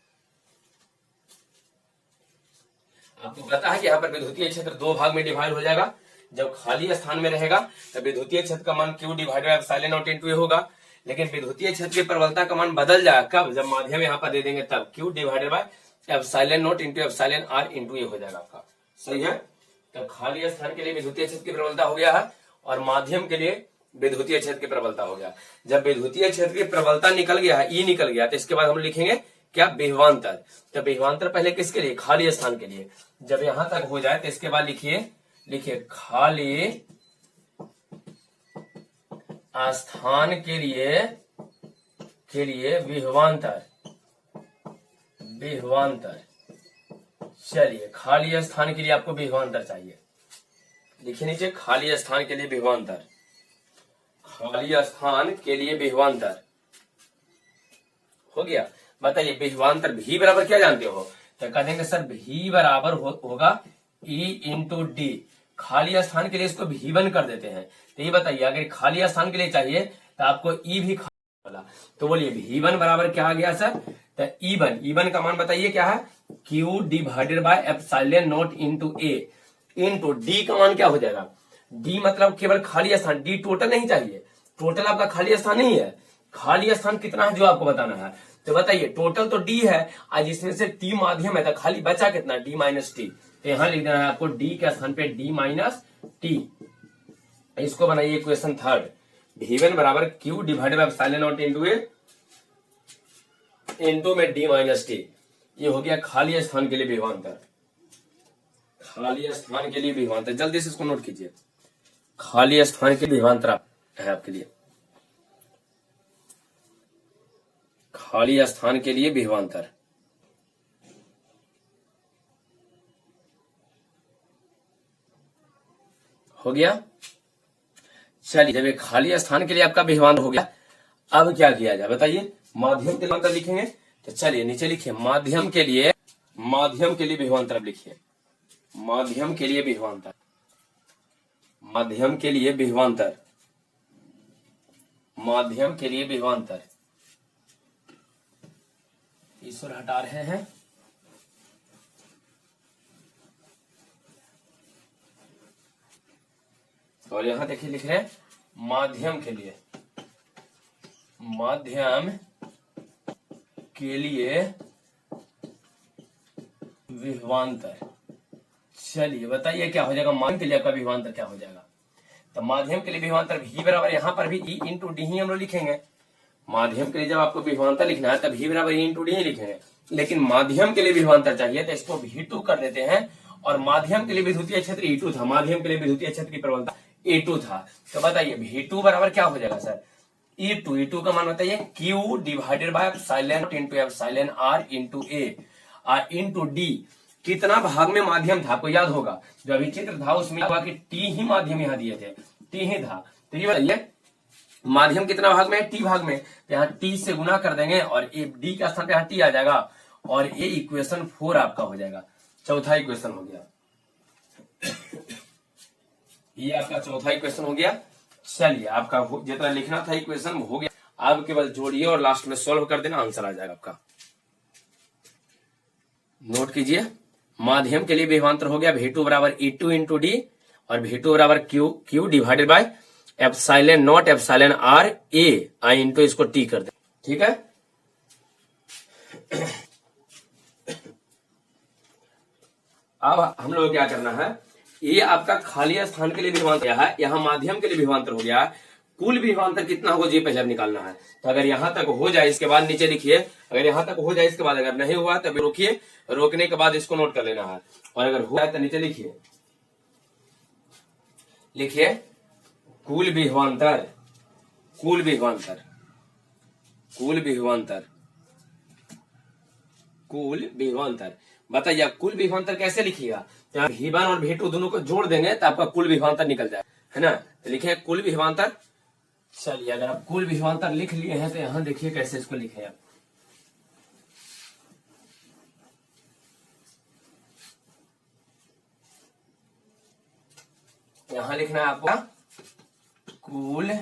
आपको पता है कि यहाँ पर विद्युतीय क्षेत्र दो भाग में डिवाइड हो जाएगा। जब खाली स्थान में रहेगा तो विद्युतीय क्षेत्र का मान Q divided by epsilon not into A होगा, लेकिन विद्युतीय क्षेत्र की प्रबलता का मान बदल जाएगा कब, जब माध्यम यहाँ पर दे देंगे तब। Q divided by epsilon not into epsilon r into ये हो जाएगा आपका। सही है। तो खाली स्थान के लिए विद्युतीय क्षेत्र की प्रबलता हो गया है और माध्यम के लिए विद्युतीय क्षेत्र की प्रबलता हो गया। जब विद्युतीय क्षेत्र की प्रबलता निकल गया है, E निकल गया, तो इसके बाद हम लिखेंगे क्या, विभवांतर। तो विभवांतर पहले किसके लिए, खाली स्थान के लिए। जब यहां तक हो जाए तो इसके बाद लिखिए खाली स्थान के लिए विभवांतर। चलिए खाली स्थान के लिए आपको विभवांतर चाहिए, लिखिए नीचे खाली स्थान के लिए विभवांतर। खाली स्थान के लिए विभवांतर हो गया। बताइए विभवांतर भी बराबर क्या जानते हो, तो कह देंगे सर भी बराबर होगा E इंटू डी। खाली स्थान के लिए इसको V1 कर देते हैं। तो ये बताइए अगर खाली स्थान के लिए चाहिए तो आपको E भी वाला, तो बोलिए V1 बराबर क्या आ गया सर, तो E1 का मान बताइए क्या है, Q divided by epsilon not into A into D का मान क्या हो जाएगा, डी मतलब केवल खाली स्थान, डी टोटल नहीं चाहिए, टोटल आपका खाली स्थान नहीं है, खाली स्थान कितना है जो आपको बताना है। तो बताइए टोटल तो डी है, आज इसमें से टी माध्यम है, तो खाली बचा कितना, डी माइनस टी। तो यहां लिख देना है आपको डी के स्थान पे डी माइनस टी। इसको बनाइए इक्वेशन थर्ड, V1 बराबर Q divided by epsilon not into A into में डी माइनस टी। ये हो गया खाली स्थान के लिए विभवांतर। खाली स्थान के लिए विभवांतर, जल्दी से इसको नोट कीजिए। खाली स्थान के लिए विभवांतर है आपके लिए, खाली स्थान के लिए विभवांतर हो गया। चलिए जब एक खाली स्थान के लिए आपका विभवांतर हो गया, अब क्या किया जाए बताइए, माध्यम के लिए लिखेंगे। तो चलिए नीचे लिखिए माध्यम के लिए विभवांतर। अब लिखिए माध्यम के लिए विभवांतर, माध्यम के लिए विभवांतर, माध्यम के लिए विभवांतर। ईश्वर हटा रहे हैं, और यहां देखिए लिख रहे हैं माध्यम के लिए, माध्यम के लिए विभवांतर। चलिए बताइए क्या हो जाएगा, माध्यम के लिए आपका विभवांतर क्या हो जाएगा। तो माध्यम के लिए विभवांतर V बराबर, यहां पर भी E इंटू डी ही हम लोग लिखेंगे। माध्यम के लिए जब आपको विभवांतर लिखना है तब V बराबर E इंटू डी ही लिखेंगे, लेकिन माध्यम के लिए विभवांतर चाहिए तो इसको V2 कर देते हैं। और माध्यम के लिए विद्युतीय क्षेत्र E2 था, माध्यम के लिए विद्युतीय क्षेत्र की प्रबलता E2 था। तो बताइए V2 बराबर क्या हो जाएगा सर, E2 का मान बताइए Q divided by epsilon into epsilon R into A into D. कितना भाग में माध्यम था आपको याद होगा, जो अभी चित्र था उसमें कि टी ही माध्यम यहाँ दिए थे, टी ही था। तो ये बताइए माध्यम कितना भाग में है, टी भाग में, तो यहाँ टी से गुना कर देंगे और डी का स्थान पे यहाँ टी आ जाएगा और ये इक्वेशन 4 आपका हो जाएगा। चौथा इक्वेशन हो गया, ये आपका चौथा इक्वेशन हो गया। चलिए आपका जितना लिखना था इक्वेशन हो गया, आप केवल जोड़िए और लास्ट में सोल्व कर देना, आंसर आ जाएगा आपका। नोट कीजिए माध्यम के लिए विभवांतर हो गया V2 बराबर E2 इंटू डी और V2 बराबर Q divided by epsilon not epsilon R A I into इसको T कर दे, ठीक है। अब हम लोग क्या करना है, ये आपका खाली स्थान के लिए विभवांतर है, यहाँ माध्यम के लिए विभवांतर हो गया है। कुल विभवांतर कितना होगा ये पहले निकालना है। तो अगर यहां तक हो जाए इसके बाद नीचे लिखिए, अगर यहां तक हो जाए इसके बाद, अगर नहीं हुआ तब रोकिए, रोकने के बाद इसको नोट कर लेना है, और अगर हुआ है तो नीचे लिखिए, लिखिए कुल विभवांतर, कुल विभवांतर, कुल विभवांतर, कुल विभवांतर। बताइए आप कुल विभवांतर कैसे लिखिएगा, तो V1 और V2 दोनों को जोड़ देंगे तो आपका कुल विभवांतर निकल जाए, है ना। तो लिखिए कुल विभवांतर। चलिए अगर आप कुल विभवांतर लिख लिए हैं तो यहां देखिए कैसे इसको लिखे आप। यहां लिखना है आपको कुल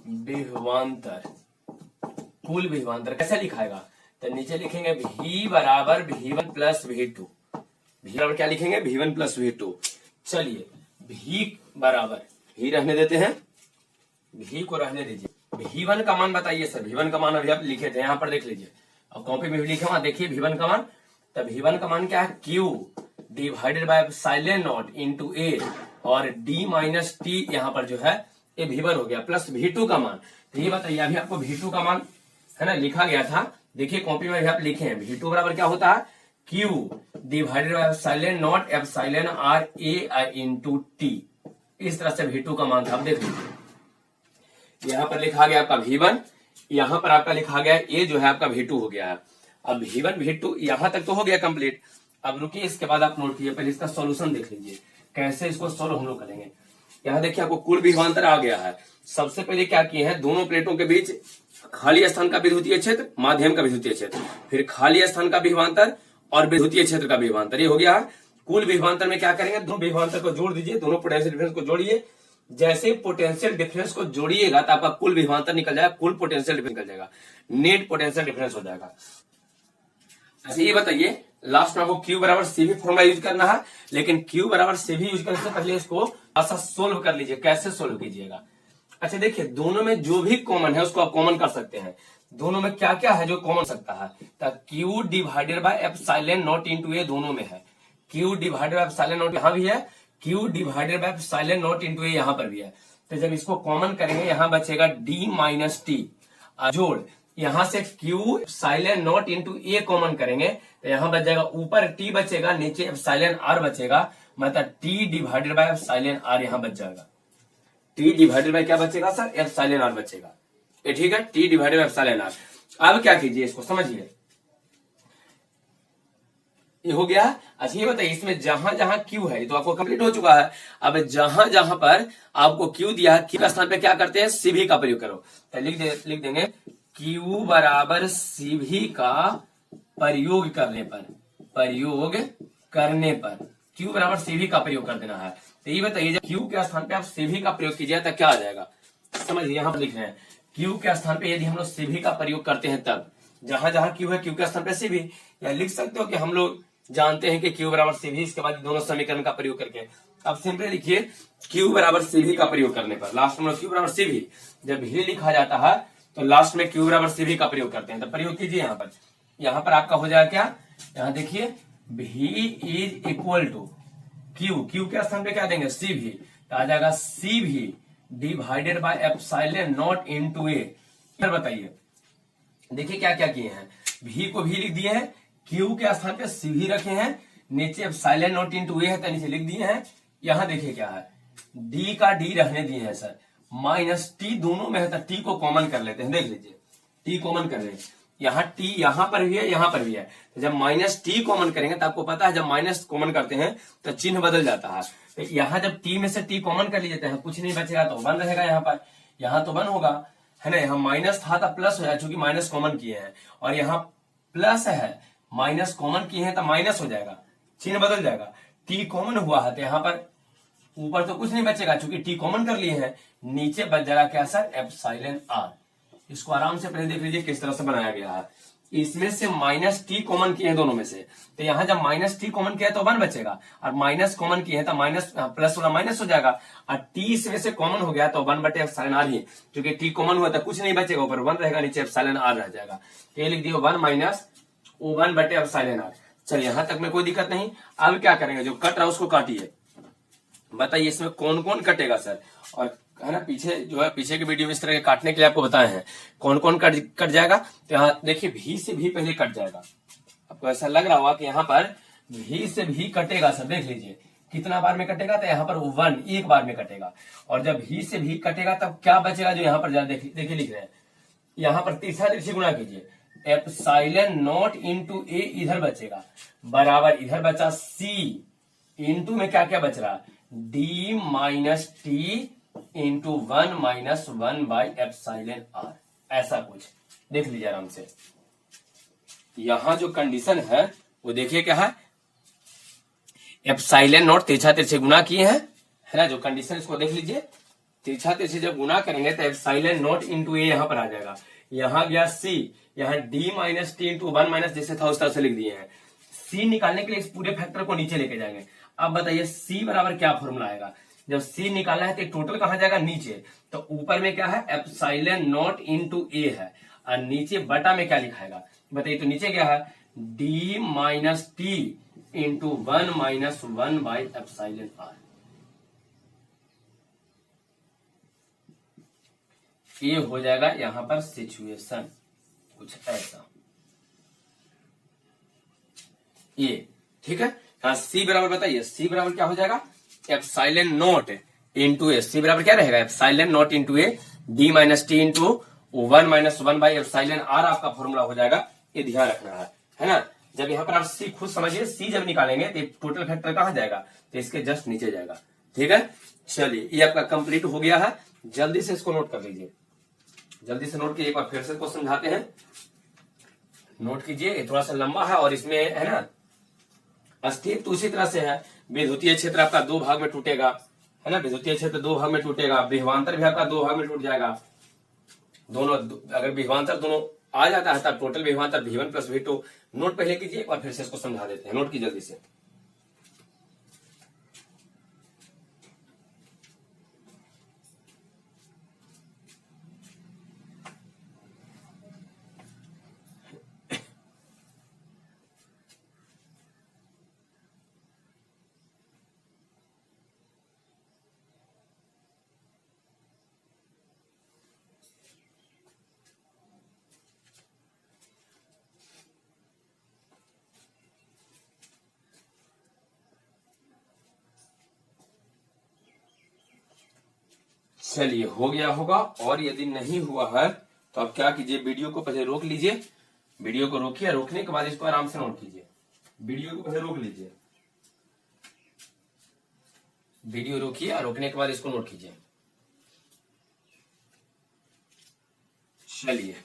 विभवांतर। कुल विभवांतर कैसे लिखाएगा, तो नीचे लिखेंगे V बराबर V1 प्लस V2। V बराबर क्या लिखेंगे, V1 प्लस V2। चलिए V बराबर, V रहने देते हैं, V को रहने दीजिए, V1 का मान बताइए सर। V1 का मान अभी आप लिखे थे, यहाँ पर देख लीजिए, और कॉपी में भी लिखे वहां देखिए V1 का मान। तब V1 का मान क्या है, Q divided by epsilon not into A, और D माइनस T यहाँ पर जो है ये V1 हो गया, प्लस V2 का मान। तो ये बताइए, अभी आपको V2 का मान है ना लिखा गया था, देखिए कॉपी में भी आप लिखे हैं। V2 बराबर क्या होता है, Q divided by epsilon not epsilon R A into T। इस तरह से V2 का मान था। आप देख लीजिए, यहाँ पर लिखा गया आपका V1, यहाँ पर आपका लिखा गया A जो है आपका V2 हो गया है। अब V1 V2 यहाँ तक तो हो गया कंप्लीट। अब रुकिए, इसके बाद आप नोट कीजिए, पहले इसका सॉल्यूशन देख लीजिए कैसे इसको सोल्व हम लोग करेंगे। यहाँ देखिए आपको कुल विभवांतर आ गया है। सबसे पहले क्या किए हैं, दोनों प्लेटों के बीच खाली स्थान का विद्युतीय क्षेत्र, माध्यम का विद्युतीय क्षेत्र, फिर खाली स्थान का विभवांतर और विद्युतीय क्षेत्र का विभवांतर, ये हो गया। कुल विभवांतर में क्या करेंगे, दोनों विभवांतर को जोड़ दीजिए, दोनों पोटेंशियल डिफरेंस को जोड़िए। जैसे पोटेंशियल डिफरेंस को जोड़िएगा तो आपका कुल विभवांतर निकल जाएगा, कुल पोटेंशियल डिफरेंस निकल जाएगा, नेट पोटेंशियल डिफरेंस हो जाएगा। अच्छा ये बताइए, लास्ट में आपको Q बराबर CV फॉर्मूला यूज करना है, लेकिन Q बराबर CV यूज करने से पहले इसको ऐसा सोल्व कर लीजिए। कैसे सोल्व कीजिएगा, अच्छा देखिए, दोनों में जो भी कॉमन है उसको आप कॉमन कर सकते हैं। दोनों में क्या क्या है जो कॉमन सकता है, तो Q divided by epsilon not into A दोनों में है। Q divided by epsilon not यहाँ भी है, Q divided by epsilon not into A यहाँ पर भी है। तो जब इसको कॉमन करेंगे, यहाँ बचेगा D माइनस T, जोड़ यहाँ से Q epsilon not into A common करेंगे तो यहाँ बच जाएगा, ऊपर T बचेगा, नीचे एप्सिलॉन R बचेगा, मतलब T divided by epsilon R यहाँ बच जाएगा। T डिवाइडेड बाय क्या बचेगा सर, एप्सिलॉन R बचेगा, ये ठीक है, T divided by epsilon R। अब क्या कीजिए, इसको समझिए, ये हो गया। अच्छा ये बताइए, इसमें जहां जहां Q है, ये तो आपको कंप्लीट हो चुका है। अब जहां जहां पर आपको Q दिया है, Q का स्थान पे क्या करते हैं, CV का प्रयोग करो। तो लिख देंगे Q बराबर CV का प्रयोग करने पर, Q बराबर CV का प्रयोग कर देना है। तो ये बताइए, जब Q के स्थान पे आप CV का प्रयोग कीजिए तो क्या आ जाएगा, समझिए, यहाँ पर लिख रहे हैं Q के स्थान पे यदि हम लोग CV का प्रयोग करते हैं, तब जहां जहां Q है Q के स्थान पे CV, या लिख सकते हो कि हम लोग जानते हैं कि Q बराबर CV, इसके बाद दोनों समीकरण का प्रयोग करके अब सिंपली लिखिए Q बराबर CV का प्रयोग करने पर, लास्ट में Q बराबर CV जब भी लिखा जाता है तो लास्ट में Q बराबर CV का प्रयोग करते हैं। तो प्रयोग कीजिए, यहाँ पर आपका हो जाएगा क्या, यहाँ देखिए V is equal to Q के स्थान पे क्या देंगे, CV, तो आ जाएगा CV divided by epsilon not into A। फिर बताइए, देखिए क्या क्या किए हैं, V को भी लिख दिए हैं, Q के स्थान पे CV रखे हैं, नीचे एप्सिलॉन नॉट इनटू A है तो नीचे लिख दिए हैं। यहाँ देखिए क्या है, D का D रहने दिए हैं सर, माइनस T दोनों में है तो T को कॉमन कर लेते हैं। देख लीजिए, T कॉमन कर रहे हैं, यहाँ T यहाँ पर भी है, यहाँ पर भी है। तो जब माइनस T कॉमन करेंगे तो आपको पता है जब माइनस कॉमन करते हैं तो चिन्ह बदल जाता है। तो यहाँ जब T में से T कॉमन कर लीजिए हैं, कुछ नहीं बचेगा तो वन रहेगा, यहाँ तो वन होगा, है ना। यहाँ माइनस था तो प्लस हो जाएगा, चूंकि माइनस कॉमन किए हैं, और यहाँ प्लस है, माइनस कॉमन किए हैं तो माइनस हो जाएगा, चिन्ह बदल जाएगा। T कॉमन हुआ है तो यहाँ पर ऊपर तो कुछ नहीं बचेगा, चूंकि T कॉमन कर लिए हैं, नीचे बच जाएगा क्या सर, एप्सिलॉन R। इसको आराम से पहले देख लीजिए किस तरह से बनाया गया है। इसमें से माइनस T कॉमन किए हैं दोनों में से, तो यहाँ जब माइनस T कॉमन किया तो वन बचेगा, और माइनस कॉमन किए हैं तो माइनस प्लस वाला माइनस हो जाएगा, और T इसमें से कॉमन हो गया तो वन बटे एप्सिलॉन R ही, क्योंकि T कॉमन हुआ तो कुछ नहीं बचेगा, ऊपर वन रहेगा, नीचे एप्सिलॉन R रह जाएगा। ये लिख दिए वन माइनस वन बटे एप्सिलॉन R। चलिए यहाँ तक में कोई दिक्कत नहीं। अब क्या करेंगे, जो कट रहा है उसको काटिए, बताइए इसमें कौन कौन कटेगा सर, और है ना पीछे जो है, पीछे के वीडियो में इस तरह के काटने के लिए आपको बताए हैं कौन कौन कट जाएगा। तो यहाँ देखिए V से भी पहले कट जाएगा, आपको ऐसा लग रहा होगा कि यहाँ पर V से भी कटेगा सर, देख लीजिए कितना बार में कटेगा, तो यहाँ पर वन एक बार में कटेगा, और जब V से भी कटेगा तब क्या बचेगा, जो यहाँ पर देखिए लिख रहे हैं, यहाँ पर तीसरा तिरछी गुणा कीजिए, एप्सिलॉन नॉट इनटू A इधर बचेगा, बराबर इधर बचा C, इनटू में क्या क्या बच रहा, D minus T into one minus one by epsilon R, ऐसा कुछ देख लीजिए आराम से। यहां जो कंडीशन है वो देखिए क्या है, एप्सिलॉन नॉट तिरछा तिरछे गुना किए हैं, है ना, जो कंडीशन इसको देख लीजिए, तिरछा तिरछे जब गुना करेंगे तो एप्सिलॉन नॉट इंटू A यहाँ पर आ जाएगा, यहाँ गया C, यहाँ D minus T into one minus जैसे था उस तरह से लिख दिए हैं। C निकालने के लिए इस पूरे फैक्टर को नीचे लेके जाएंगे। अब बताइए C बराबर क्या फॉर्मूला आएगा, जब सी निकालना है तो टोटल कहां जाएगा, नीचे। तो ऊपर में क्या है, एप्सिलॉन नॉट इनटू ए है, और नीचे बटा में क्या लिखाएगा बताइए। तो नीचे क्या है, d minus t into 1 minus 1 by epsilon r. ये हो जाएगा यहां पर सिचुएशन कुछ ऐसा, ये ठीक है। सी बराबर बताइए, सी बराबर क्या हो जाएगा, epsilon not into a. C बराबर क्या रहेगा, epsilon not into a d minus t into 1 minus 1 by epsilon r आपका फॉर्मूला हो जाएगा। ये ध्यान रखना है ना। जब यहाँ पर आप सी खुद समझिए, सी जब निकालेंगे तो टोटल फैक्टर कहां जाएगा, तो इसके जस्ट नीचे जाएगा। ठीक है, चलिए ये आपका कंप्लीट हो गया है। जल्दी से इसको नोट कर लीजिए, जल्दी से नोट कीजिए। एक बार फिर से क्वेश्चन समझाते हैं, नोट कीजिए। थोड़ा सा लंबा है और इसमें है ना अस्थिर तो उसी तरह से है। विद्युतीय क्षेत्र आपका दो भाग में टूटेगा, है ना। विद्युतीय क्षेत्र दो भाग में टूटेगा, विभवांतर भी आपका दो भाग में टूट जाएगा। दोनों अगर विभवांतर दोनों आ जाता है तब टोटल विभवांतर V1 प्लस V2। नोट पहले कीजिए, एक बार फिर से इसको समझा देते हैं। नोट कीजिए जल्दी से। चलिए हो गया होगा, और यदि नहीं हुआ है तो आप क्या कीजिए, वीडियो को पहले रोक लीजिए। वीडियो को रोकिए, रोकने के बाद इसको आराम से नोट कीजिए। वीडियो को पहले रोक लीजिए, वीडियो रोकिए और रोकने के बाद इसको नोट कीजिए। चलिए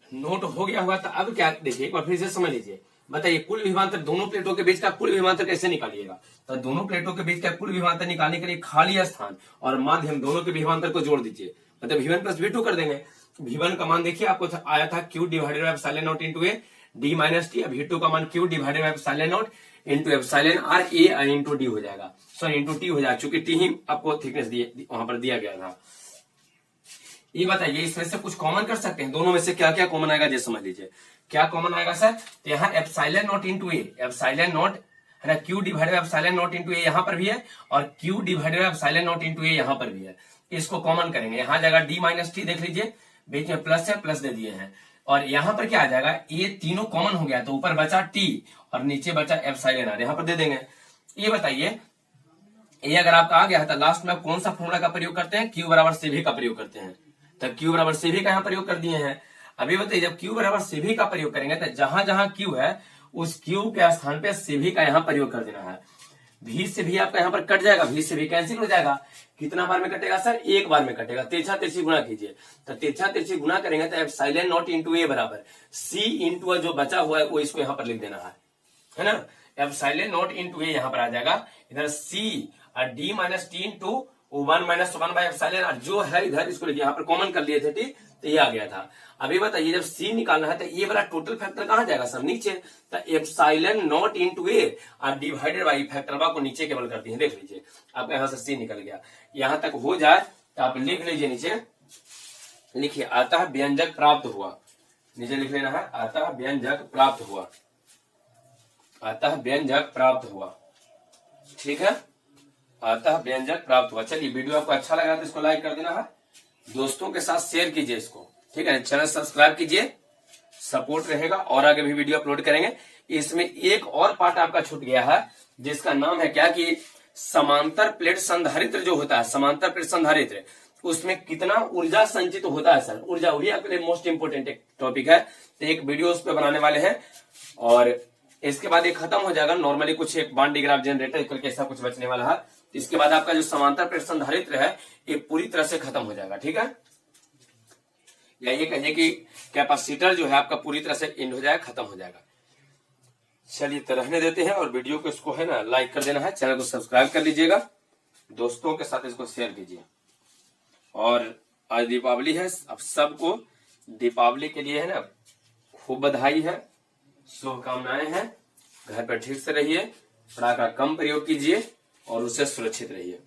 नोट हो गया होगा, तो अब क्या देखिए, एक बार फिर से समझ लीजिए। बताइए कुल विभवांतर, दोनों प्लेटों के बीच का कुल विभवांतर कैसे निकालिएगा। तो दोनों प्लेटों के बीच का कुल विभवांतर निकालने के लिए खाली स्थान और माध्यम दोनों के विभवांतर को जोड़ दीजिए, मतलब V1 प्लस V2 कर देंगे। V1 का मान देखिए आपको आया था Q divided by epsilon not into a d minus t. V2 का मान Q divided by epsilon not into epsilon are a into d हो जाएगा, सॉरी इंटू टी हो जाएगा, चूंकि टी ही आपको थिकनेस वहां पर दिया गया था। ये बताइए इसमें से कुछ कॉमन कर सकते हैं, दोनों में से क्या क्या कॉमन आएगा ये समझ लीजिए। क्या कॉमन आएगा सर, तो यहाँ epsilon not into A, epsilon not है ना, Q divided by epsilon not into A यहाँ पर भी है, और Q divided by epsilon not into A यहाँ पर भी है। इसको कॉमन करेंगे, यहाँ जाएगा डी माइनस टी, देख लीजिए बीच में प्लस है, प्लस दे दिए हैं, और यहाँ पर क्या आ जाएगा, ये तीनों कॉमन हो गया तो ऊपर बचा टी और नीचे बचा एप्सिलॉन आर, यहाँ पर दे देंगे। ये बताइए ये अगर आपका आ गया है तो लास्ट में आप कौन सा फॉर्मूला का प्रयोग करते हैं, क्यू बराबर सीवी का प्रयोग करते हैं। तो क्यू बराबर सीवी का यहाँ प्रयोग कर दिए हैं। अभी बताइए जब क्यू बराबर सीवी का प्रयोग करेंगे तो जहां जहां क्यू है उस क्यू के स्थान पे सीवी का यहाँ प्रयोग कर देना है। भी से भी आपका यहाँ पर कट जाएगा, भी से भी कैंसिल हो जाएगा। कितना बार में कटेगा सर, एक बार में कटेगा। तिरछा तिरछी गुणा कीजिए, तो तिरछा तिरछी गुणा करेंगे तो एप्सिलॉन नॉट इंटू ए बराबर सी इंटू जो बचा हुआ है वो इसको यहाँ पर लिख देना है ना। एप्सिलॉन नॉट इंटू ए यहाँ पर आ जाएगा, इधर सी और d minus t into 1 minus 1 by epsilon r जो है इधर, इसको यहाँ पर कॉमन कर लिए थे, ठीक, तो ये आ गया था। अभी बताइए जब सी निकालना है तो ये वाला टोटल फैक्टर कहां जाएगा सर, नीचे। तो एप्सिलॉन नॉट इंटू ए और डिवाइडेड बाई फैक्टर को नीचे केवल करती है, देख लीजिए आपका यहाँ से सी निकल गया। यहां तक हो जाए तो आप लिख लीजिए, नीचे लिखिए अतः व्यंजक प्राप्त हुआ, नीचे लिख लेना है अतः व्यंजक प्राप्त हुआ, अतः व्यंजक प्राप्त हुआ, ठीक है, अतः व्यंजक प्राप्त हुआ। चलिए वीडियो आपको अच्छा लगा तो इसको लाइक कर देना है, दोस्तों के साथ शेयर कीजिए इसको, ठीक है। चैनल सब्सक्राइब कीजिए, सपोर्ट रहेगा और आगे भी वीडियो अपलोड करेंगे। इसमें एक और पार्ट आपका छूट गया है जिसका नाम है क्या कि समांतर प्लेट संधारित्र जो होता है, समांतर प्लेट संधारित्र, उसमें कितना ऊर्जा संचित होता है सर, ऊर्जा, वही आपके लिए मोस्ट इंपोर्टेंट एक टॉपिक है। तो एक वीडियो उस पर बनाने वाले हैं और इसके बाद ये खत्म हो जाएगा। नॉर्मली कुछ एक बांड डिग्राफ जनरेटर करके ऐसा कुछ बचने वाला है। इसके बाद आपका जो समांतर प्लेट संधारित्र है ये पूरी तरह से खत्म हो जाएगा, ठीक है। या ये कहिए कि कैपेसिटर जो है आपका पूरी तरह से एंड हो जाएगा, खत्म हो जाएगा। चलिए तो रहने देते हैं और वीडियो को इसको है ना लाइक कर देना है, चैनल को सब्सक्राइब कर लीजिएगा, दोस्तों के साथ इसको शेयर कीजिए। और आज दीपावली है, अब सबको दीपावली के लिए है ना खूब बधाई है, शुभकामनाएं हैं। घर पर ठीक से रहिए, पटाखा कम प्रयोग कीजिए और उससे सुरक्षित रहिए।